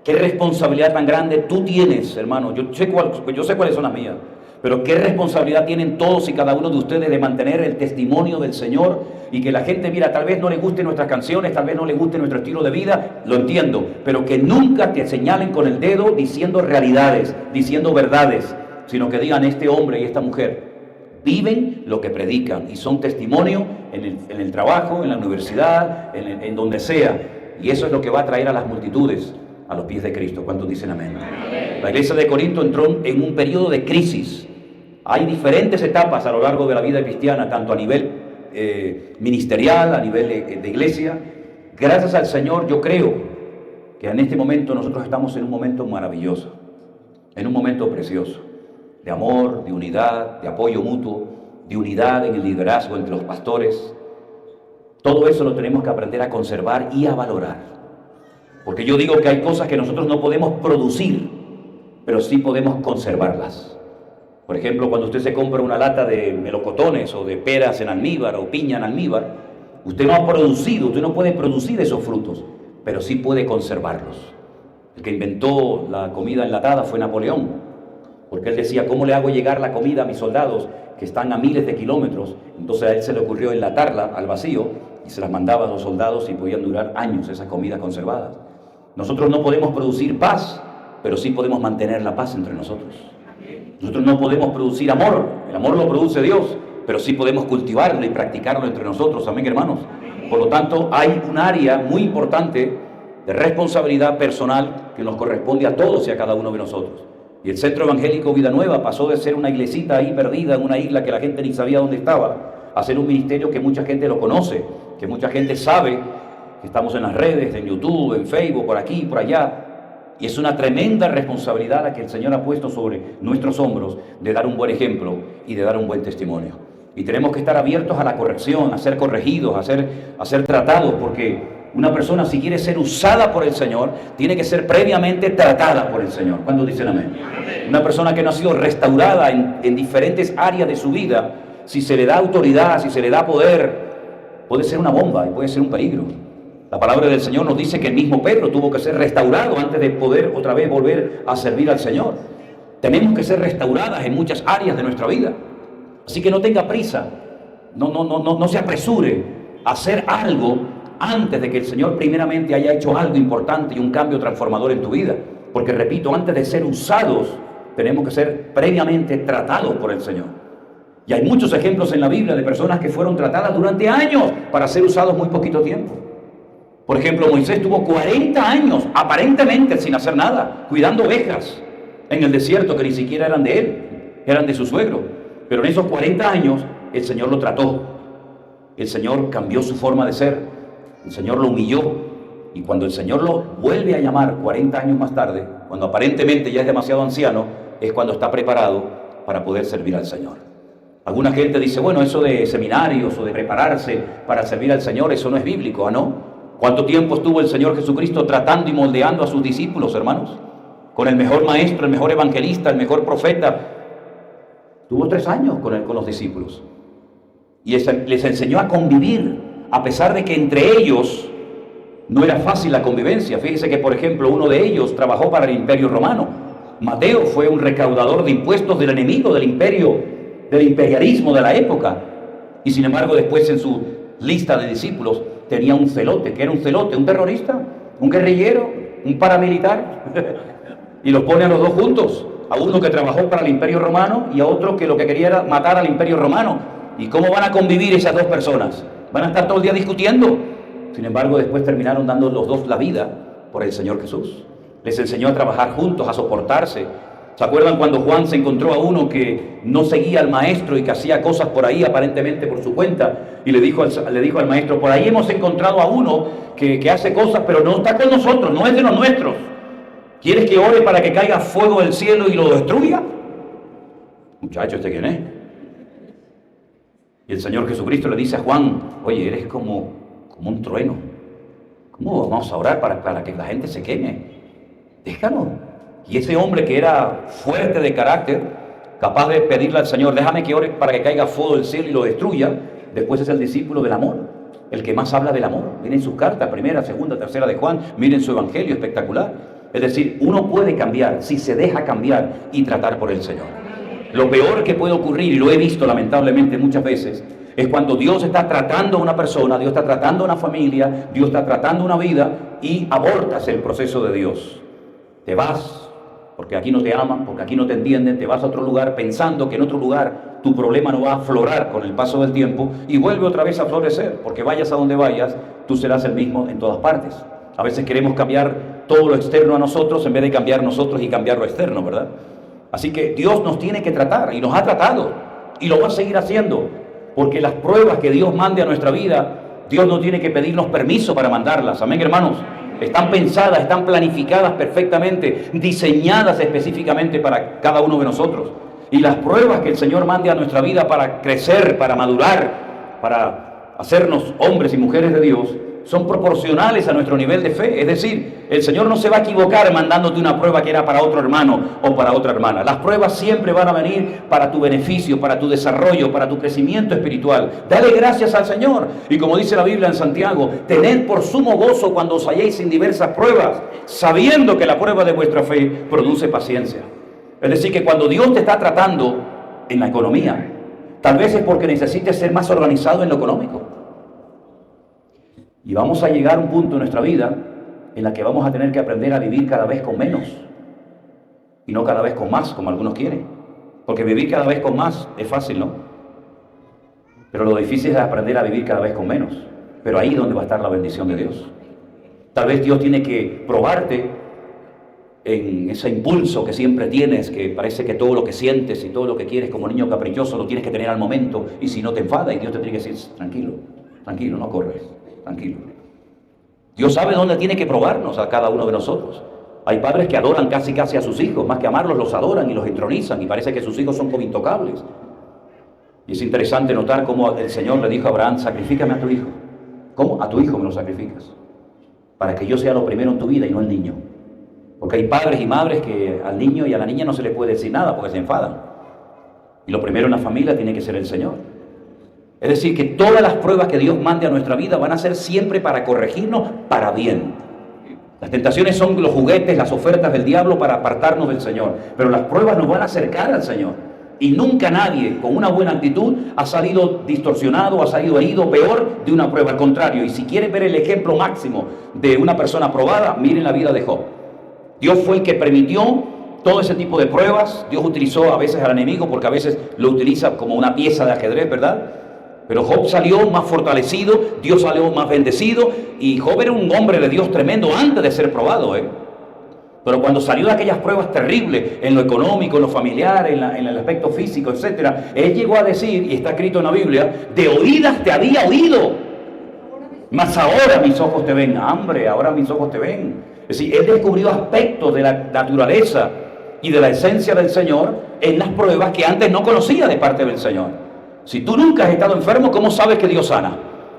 ¿Qué responsabilidad tan grande tú tienes, hermano? Yo sé cuáles son las mías, pero ¿qué responsabilidad tienen todos y cada uno de ustedes de mantener el testimonio del Señor? Y que la gente, mira, tal vez no le gusten nuestras canciones, tal vez no le guste nuestro estilo de vida, lo entiendo, pero que nunca te señalen con el dedo diciendo realidades, diciendo verdades, sino que digan, este hombre y esta mujer viven lo que predican y son testimonio en el trabajo, en la universidad, en donde sea. Y eso es lo que va a traer a las multitudes a los pies de Cristo. ¿Cuántos dicen amén? La iglesia de Corinto entró en un periodo de crisis. Hay diferentes etapas a lo largo de la vida cristiana, tanto a nivel ministerial, a nivel de iglesia. Gracias al Señor, yo creo que en este momento nosotros estamos en un momento maravilloso, en un momento precioso, de amor, de unidad, de apoyo mutuo, de unidad en el liderazgo entre los pastores. Todo eso lo tenemos que aprender a conservar y a valorar. Porque yo digo que hay cosas que nosotros no podemos producir, pero sí podemos conservarlas. Por ejemplo, cuando usted se compra una lata de melocotones o de peras en almíbar o piña en almíbar, usted no ha producido, usted no puede producir esos frutos, pero sí puede conservarlos. El que inventó la comida enlatada fue Napoleón, porque él decía, ¿cómo le hago llegar la comida a mis soldados que están a miles de kilómetros? Entonces a él se le ocurrió enlatarla al vacío y se las mandaba a los soldados y podían durar años esas comidas conservadas. Nosotros no podemos producir paz, pero sí podemos mantener la paz entre nosotros. Nosotros no podemos producir amor, el amor lo produce Dios, pero sí podemos cultivarlo y practicarlo entre nosotros. Amén, hermanos. Por lo tanto, hay un área muy importante de responsabilidad personal que nos corresponde a todos y a cada uno de nosotros. Y el Centro Evangélico Vida Nueva pasó de ser una iglesita ahí perdida en una isla que la gente ni sabía dónde estaba, a ser un ministerio que mucha gente lo conoce, que mucha gente sabe, que estamos en las redes, en YouTube, en Facebook, por aquí, por allá. Y es una tremenda responsabilidad la que el Señor ha puesto sobre nuestros hombros de dar un buen ejemplo y de dar un buen testimonio. Y tenemos que estar abiertos a la corrección, a ser corregidos, a ser tratados, porque una persona, si quiere ser usada por el Señor, tiene que ser previamente tratada por el Señor. ¿Cuándo dicen amén? Una persona que no ha sido restaurada en diferentes áreas de su vida, si se le da autoridad, si se le da poder, puede ser una bomba y puede ser un peligro. La palabra del Señor nos dice que el mismo Pedro tuvo que ser restaurado antes de poder otra vez volver a servir al Señor. Tenemos que ser restauradas en muchas áreas de nuestra vida. Así que no tenga prisa, no se apresure a hacer algo antes de que el Señor primeramente haya hecho algo importante y un cambio transformador en tu vida. Porque repito, antes de ser usados, tenemos que ser previamente tratados por el Señor. Y hay muchos ejemplos en la Biblia de personas que fueron tratadas durante años para ser usados muy poquito tiempo. Por ejemplo, Moisés tuvo 40 años, aparentemente sin hacer nada, cuidando ovejas en el desierto que ni siquiera eran de él, eran de su suegro. Pero en esos 40 años el Señor lo trató. El Señor cambió su forma de ser. El Señor lo humilló. Y cuando el Señor lo vuelve a llamar 40 años más tarde, cuando aparentemente ya es demasiado anciano, es cuando está preparado para poder servir al Señor. Alguna gente dice, bueno, eso de seminarios o de prepararse para servir al Señor, eso no es bíblico, ¿ah, no? ¿Cuánto tiempo estuvo el Señor Jesucristo tratando y moldeando a sus discípulos, hermanos? Con el mejor maestro, el mejor evangelista, el mejor profeta. Tuvo 3 años con los discípulos. Y les enseñó a convivir, a pesar de que entre ellos no era fácil la convivencia. Fíjese que, por ejemplo, uno de ellos trabajó para el Imperio Romano. Mateo fue un recaudador de impuestos del enemigo, del imperialismo de la época. Y sin embargo, después en su lista de discípulos tenía un celote. ¿Qué era un celote? ¿Un terrorista? ¿Un guerrillero? ¿Un paramilitar? Y los pone a los dos juntos. A uno que trabajó para el Imperio Romano y a otro que lo que quería era matar al Imperio Romano. ¿Y cómo van a convivir esas dos personas? Van a estar todo el día discutiendo. Sin embargo, después terminaron dando los dos la vida por el Señor Jesús. Les enseñó a trabajar juntos, a soportarse. ¿Se acuerdan cuando Juan se encontró a uno que no seguía al maestro y que hacía cosas por ahí aparentemente por su cuenta? Y le dijo al maestro, por ahí hemos encontrado a uno que hace cosas, pero no está con nosotros, no es de los nuestros. ¿Quieres que ore para que caiga fuego del cielo y lo destruya? Muchacho, ¿este quién es? Y el Señor Jesucristo le dice a Juan, oye, eres como un trueno. ¿Cómo vamos a orar para que la gente se queme? Déjalo. Y ese hombre que era fuerte de carácter, capaz de pedirle al Señor, déjame que ore para que caiga fuego del cielo y lo destruya, después es el discípulo del amor, el que más habla del amor. Miren sus cartas, 1ª, 2ª, 3ª de Juan, miren su evangelio espectacular. Es decir, uno puede cambiar si se deja cambiar y tratar por el Señor. Lo peor que puede ocurrir, y lo he visto lamentablemente muchas veces, es cuando Dios está tratando a una persona, Dios está tratando a una familia, Dios está tratando una vida y abortas el proceso de Dios. Te vas porque aquí no te aman, porque aquí no te entienden, te vas a otro lugar pensando que en otro lugar tu problema no va a aflorar con el paso del tiempo y vuelve otra vez a florecer, porque vayas a donde vayas, tú serás el mismo en todas partes. A veces queremos cambiar todo lo externo a nosotros en vez de cambiar nosotros y cambiar lo externo, ¿verdad? Así que Dios nos tiene que tratar y nos ha tratado y lo va a seguir haciendo, porque las pruebas que Dios mande a nuestra vida, Dios no tiene que pedirnos permiso para mandarlas. Amén, hermanos. Están pensadas, están planificadas perfectamente, diseñadas específicamente para cada uno de nosotros. Y las pruebas que el Señor mande a nuestra vida para crecer, para madurar, para hacernos hombres y mujeres de Dios, son proporcionales a nuestro nivel de fe. Es decir, el Señor no se va a equivocar mandándote una prueba que era para otro hermano o para otra hermana. Las pruebas siempre van a venir para tu beneficio, para tu desarrollo, para tu crecimiento espiritual. Dale gracias al Señor. Y como dice la Biblia en Santiago, tened por sumo gozo cuando os halléis en diversas pruebas, sabiendo que la prueba de vuestra fe produce paciencia. Es decir, que cuando Dios te está tratando en la economía, tal vez es porque necesites ser más organizado en lo económico. Y vamos a llegar a un punto en nuestra vida en la que vamos a tener que aprender a vivir cada vez con menos y no cada vez con más, como algunos quieren. Porque vivir cada vez con más es fácil, ¿no? Pero lo difícil es aprender a vivir cada vez con menos. Pero ahí es donde va a estar la bendición de Dios. Tal vez Dios tiene que probarte en ese impulso que siempre tienes, que parece que todo lo que sientes y todo lo que quieres como niño caprichoso lo tienes que tener al momento, y si no te enfada, y Dios te tiene que decir, tranquilo, tranquilo, no corres. Tranquilo. Dios sabe dónde tiene que probarnos a cada uno de nosotros. Hay padres que adoran casi a sus hijos, más que amarlos los adoran y los entronizan y parece que sus hijos son como intocables. Y es interesante notar cómo el Señor le dijo a Abraham, sacrifícame a tu hijo. ¿Cómo? A tu hijo me lo sacrificas, para que yo sea lo primero en tu vida y no el niño. Porque hay padres y madres que al niño y a la niña no se le puede decir nada porque se enfadan. Y lo primero en la familia tiene que ser el Señor. Es decir, que todas las pruebas que Dios mande a nuestra vida van a ser siempre para corregirnos para bien. Las tentaciones son los juguetes, las ofertas del diablo para apartarnos del Señor. Pero las pruebas nos van a acercar al Señor. Y nunca nadie con una buena actitud ha salido distorsionado, ha salido herido, peor de una prueba. Al contrario, y si quieren ver el ejemplo máximo de una persona aprobada, miren la vida de Job. Dios fue el que permitió todo ese tipo de pruebas. Dios utilizó a veces al enemigo porque a veces lo utiliza como una pieza de ajedrez, ¿verdad? Pero Job salió más fortalecido, Dios salió más bendecido, y Job era un hombre de Dios tremendo antes de ser probado, Pero cuando salió de aquellas pruebas terribles en lo económico, en lo familiar, en el aspecto físico, etc., él llegó a decir, y está escrito en la Biblia, de oídas te había oído, mas ahora mis ojos te ven. Hambre, ahora mis ojos te ven. Es decir, él descubrió aspectos de la naturaleza y de la esencia del Señor en las pruebas que antes no conocía de parte del Señor. Si tú nunca has estado enfermo, ¿cómo sabes que Dios sana?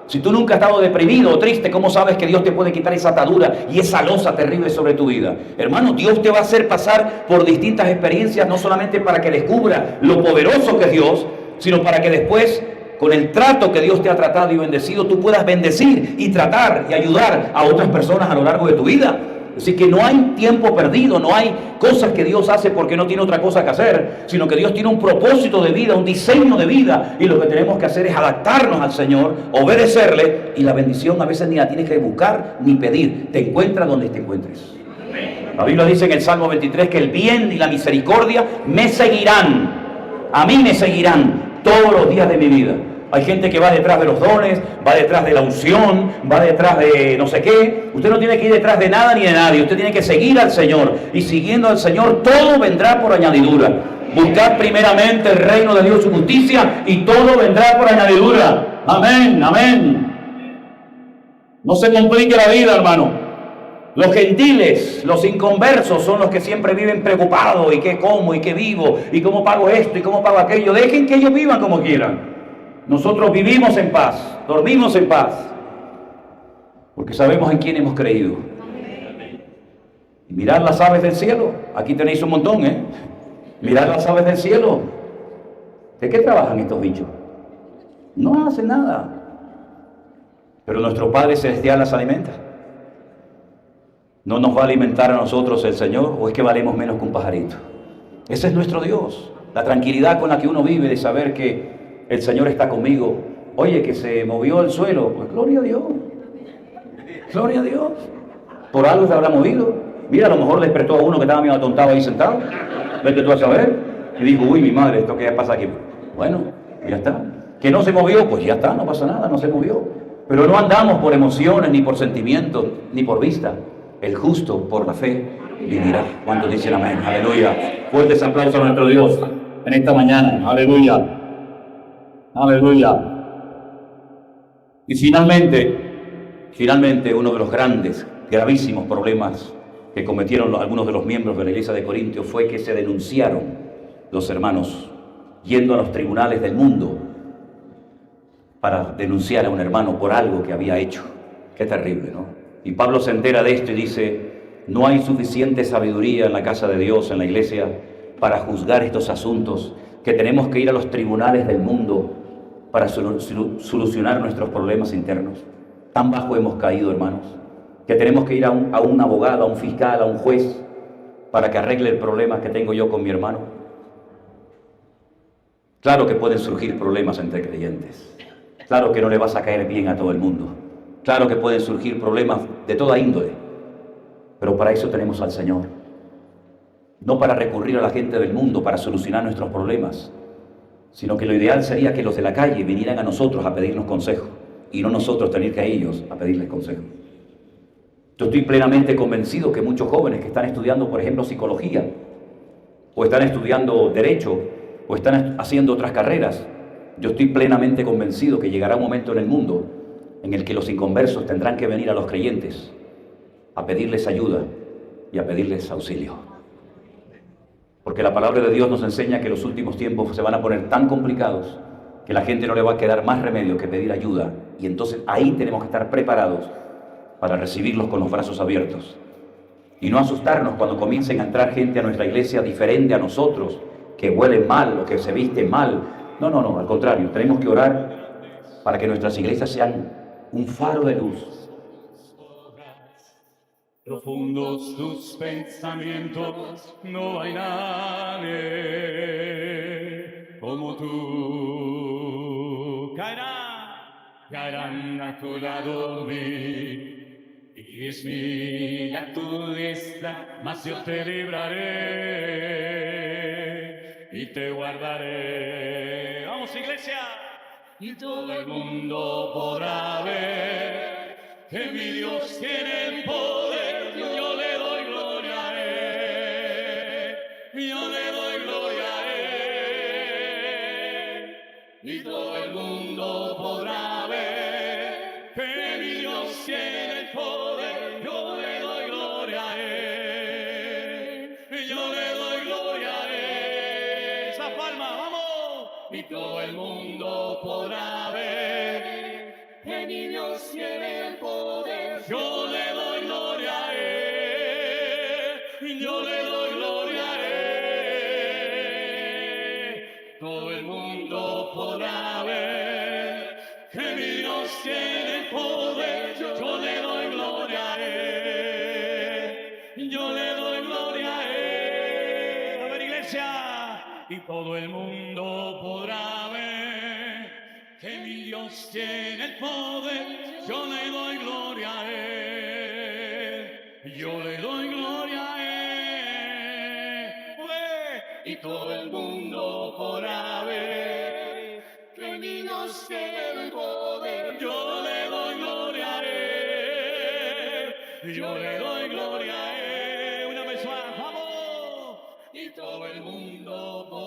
Si tú nunca has estado deprimido o triste, ¿cómo sabes que Dios te puede quitar esa atadura y esa losa terrible sobre tu vida? Hermano, Dios te va a hacer pasar por distintas experiencias, no solamente para que descubra lo poderoso que es Dios, sino para que después, con el trato que Dios te ha tratado y bendecido, tú puedas bendecir y tratar y ayudar a otras personas a lo largo de tu vida. Así que no hay tiempo perdido, no hay cosas que Dios hace porque no tiene otra cosa que hacer, sino que Dios tiene un propósito de vida, un diseño de vida, y lo que tenemos que hacer es adaptarnos al Señor, obedecerle, y la bendición a veces ni la tienes que buscar ni pedir, te encuentra donde te encuentres. La Biblia dice en el Salmo 23 que el bien y la misericordia me seguirán, a mí me seguirán todos los días de mi vida. Hay gente que va detrás de los dones, va detrás de la unción, va detrás de no sé qué. Usted no tiene que ir detrás de nada ni de nadie. Usted tiene que seguir al Señor. Y siguiendo al Señor, todo vendrá por añadidura. Buscad primeramente el reino de Dios y su justicia, y todo vendrá por añadidura. Amén, amén. No se complique la vida, hermano. Los gentiles, los inconversos, son los que siempre viven preocupados. ¿Y qué como? ¿Y qué vivo? ¿Y cómo pago esto? ¿Y cómo pago aquello? Dejen que ellos vivan como quieran. Nosotros vivimos en paz, dormimos en paz, porque sabemos en quién hemos creído. Y mirad las aves del cielo, aquí tenéis un montón, Mirad las aves del cielo. ¿De qué trabajan estos bichos? No hacen nada. Pero nuestro Padre Celestial las alimenta. ¿No nos va a alimentar a nosotros el Señor, o es que valemos menos que un pajarito? Ese es nuestro Dios. La tranquilidad con la que uno vive de saber que el Señor está conmigo. Oye, que se movió el suelo, pues gloria a Dios. Gloria a Dios. Por algo se habrá movido. Mira, a lo mejor despertó a uno que estaba medio atontado ahí sentado. Vete tú a saber. Y dijo, uy, mi madre, ¿esto qué pasa aquí? Bueno, ya está. Que no se movió, pues ya está, no pasa nada, no se movió. Pero no andamos por emociones, ni por sentimientos, ni por vista. El justo por la fe vivirá. ¿Cuántos dicen amén? Aleluya. Fuertes aplausos a nuestro Dios en esta mañana. Aleluya. Aleluya. Y finalmente, uno de los grandes, gravísimos problemas que cometieron algunos de los miembros de la iglesia de Corintios fue que se denunciaron los hermanos, yendo a los tribunales del mundo para denunciar a un hermano por algo que había hecho. Qué terrible, ¿no? Y Pablo se entera de esto y dice, no hay suficiente sabiduría en la casa de Dios, en la iglesia, para juzgar estos asuntos, que tenemos que ir a los tribunales del mundo para solucionar nuestros problemas internos. Tan bajo hemos caído, hermanos, que tenemos que ir a un abogado, a un fiscal, a un juez, para que arregle el problema que tengo yo con mi hermano. Claro que pueden surgir problemas entre creyentes. Claro que no le vas a caer bien a todo el mundo. Claro que pueden surgir problemas de toda índole. Pero para eso tenemos al Señor. No para recurrir a la gente del mundo para solucionar nuestros problemas, sino que lo ideal sería que los de la calle vinieran a nosotros a pedirnos consejo y no nosotros tener que a ellos a pedirles consejo. Yo estoy plenamente convencido que muchos jóvenes que están estudiando, por ejemplo, psicología, o están estudiando derecho, o están haciendo otras carreras, yo estoy plenamente convencido que llegará un momento en el mundo en el que los inconversos tendrán que venir a los creyentes a pedirles ayuda y a pedirles auxilio. Porque la palabra de Dios nos enseña que los últimos tiempos se van a poner tan complicados que la gente no le va a quedar más remedio que pedir ayuda. Y entonces ahí tenemos que estar preparados para recibirlos con los brazos abiertos. Y no asustarnos cuando comiencen a entrar gente a nuestra iglesia diferente a nosotros, que huelen mal o que se visten mal. No, al contrario, tenemos que orar para que nuestras iglesias sean un faro de luz. Profundos tus pensamientos, no hay nadie. como tú. Caerán a tu lado mil, y 10.000 a tu diestra, mas yo te libraré y te guardaré. Vamos, iglesia. Y todo el mundo podrá ver que mi Dios tiene el poder. Yo le doy gloria a Él. Yo le doy gloria a Él. Y todo el mundo podrá ver que mi Dios tiene el poder. Yo le doy gloria a Él. Yo le doy gloria a Él. Esa palma, vamos. Y todo el mundo podrá ver que mi Dios tiene el poder. Yo le doy gloria a Él. Yo le doy gloria a Él. Todo el mundo podrá ver que mi Dios tiene el poder. Yo le doy gloria a Él. Yo le doy gloria a Él. A ver, iglesia. Y todo el mundo podrá ver que mi Dios tiene el poder. Yo le doy gloria a Él. Yo le doy gloria a Él. Y todo el mundo podrá ver que mi Dios tiene el poder. Yo le doy gloria a Él. Yo le doy gloria a Él. Una vez más, vamos. Y todo el mundo podrá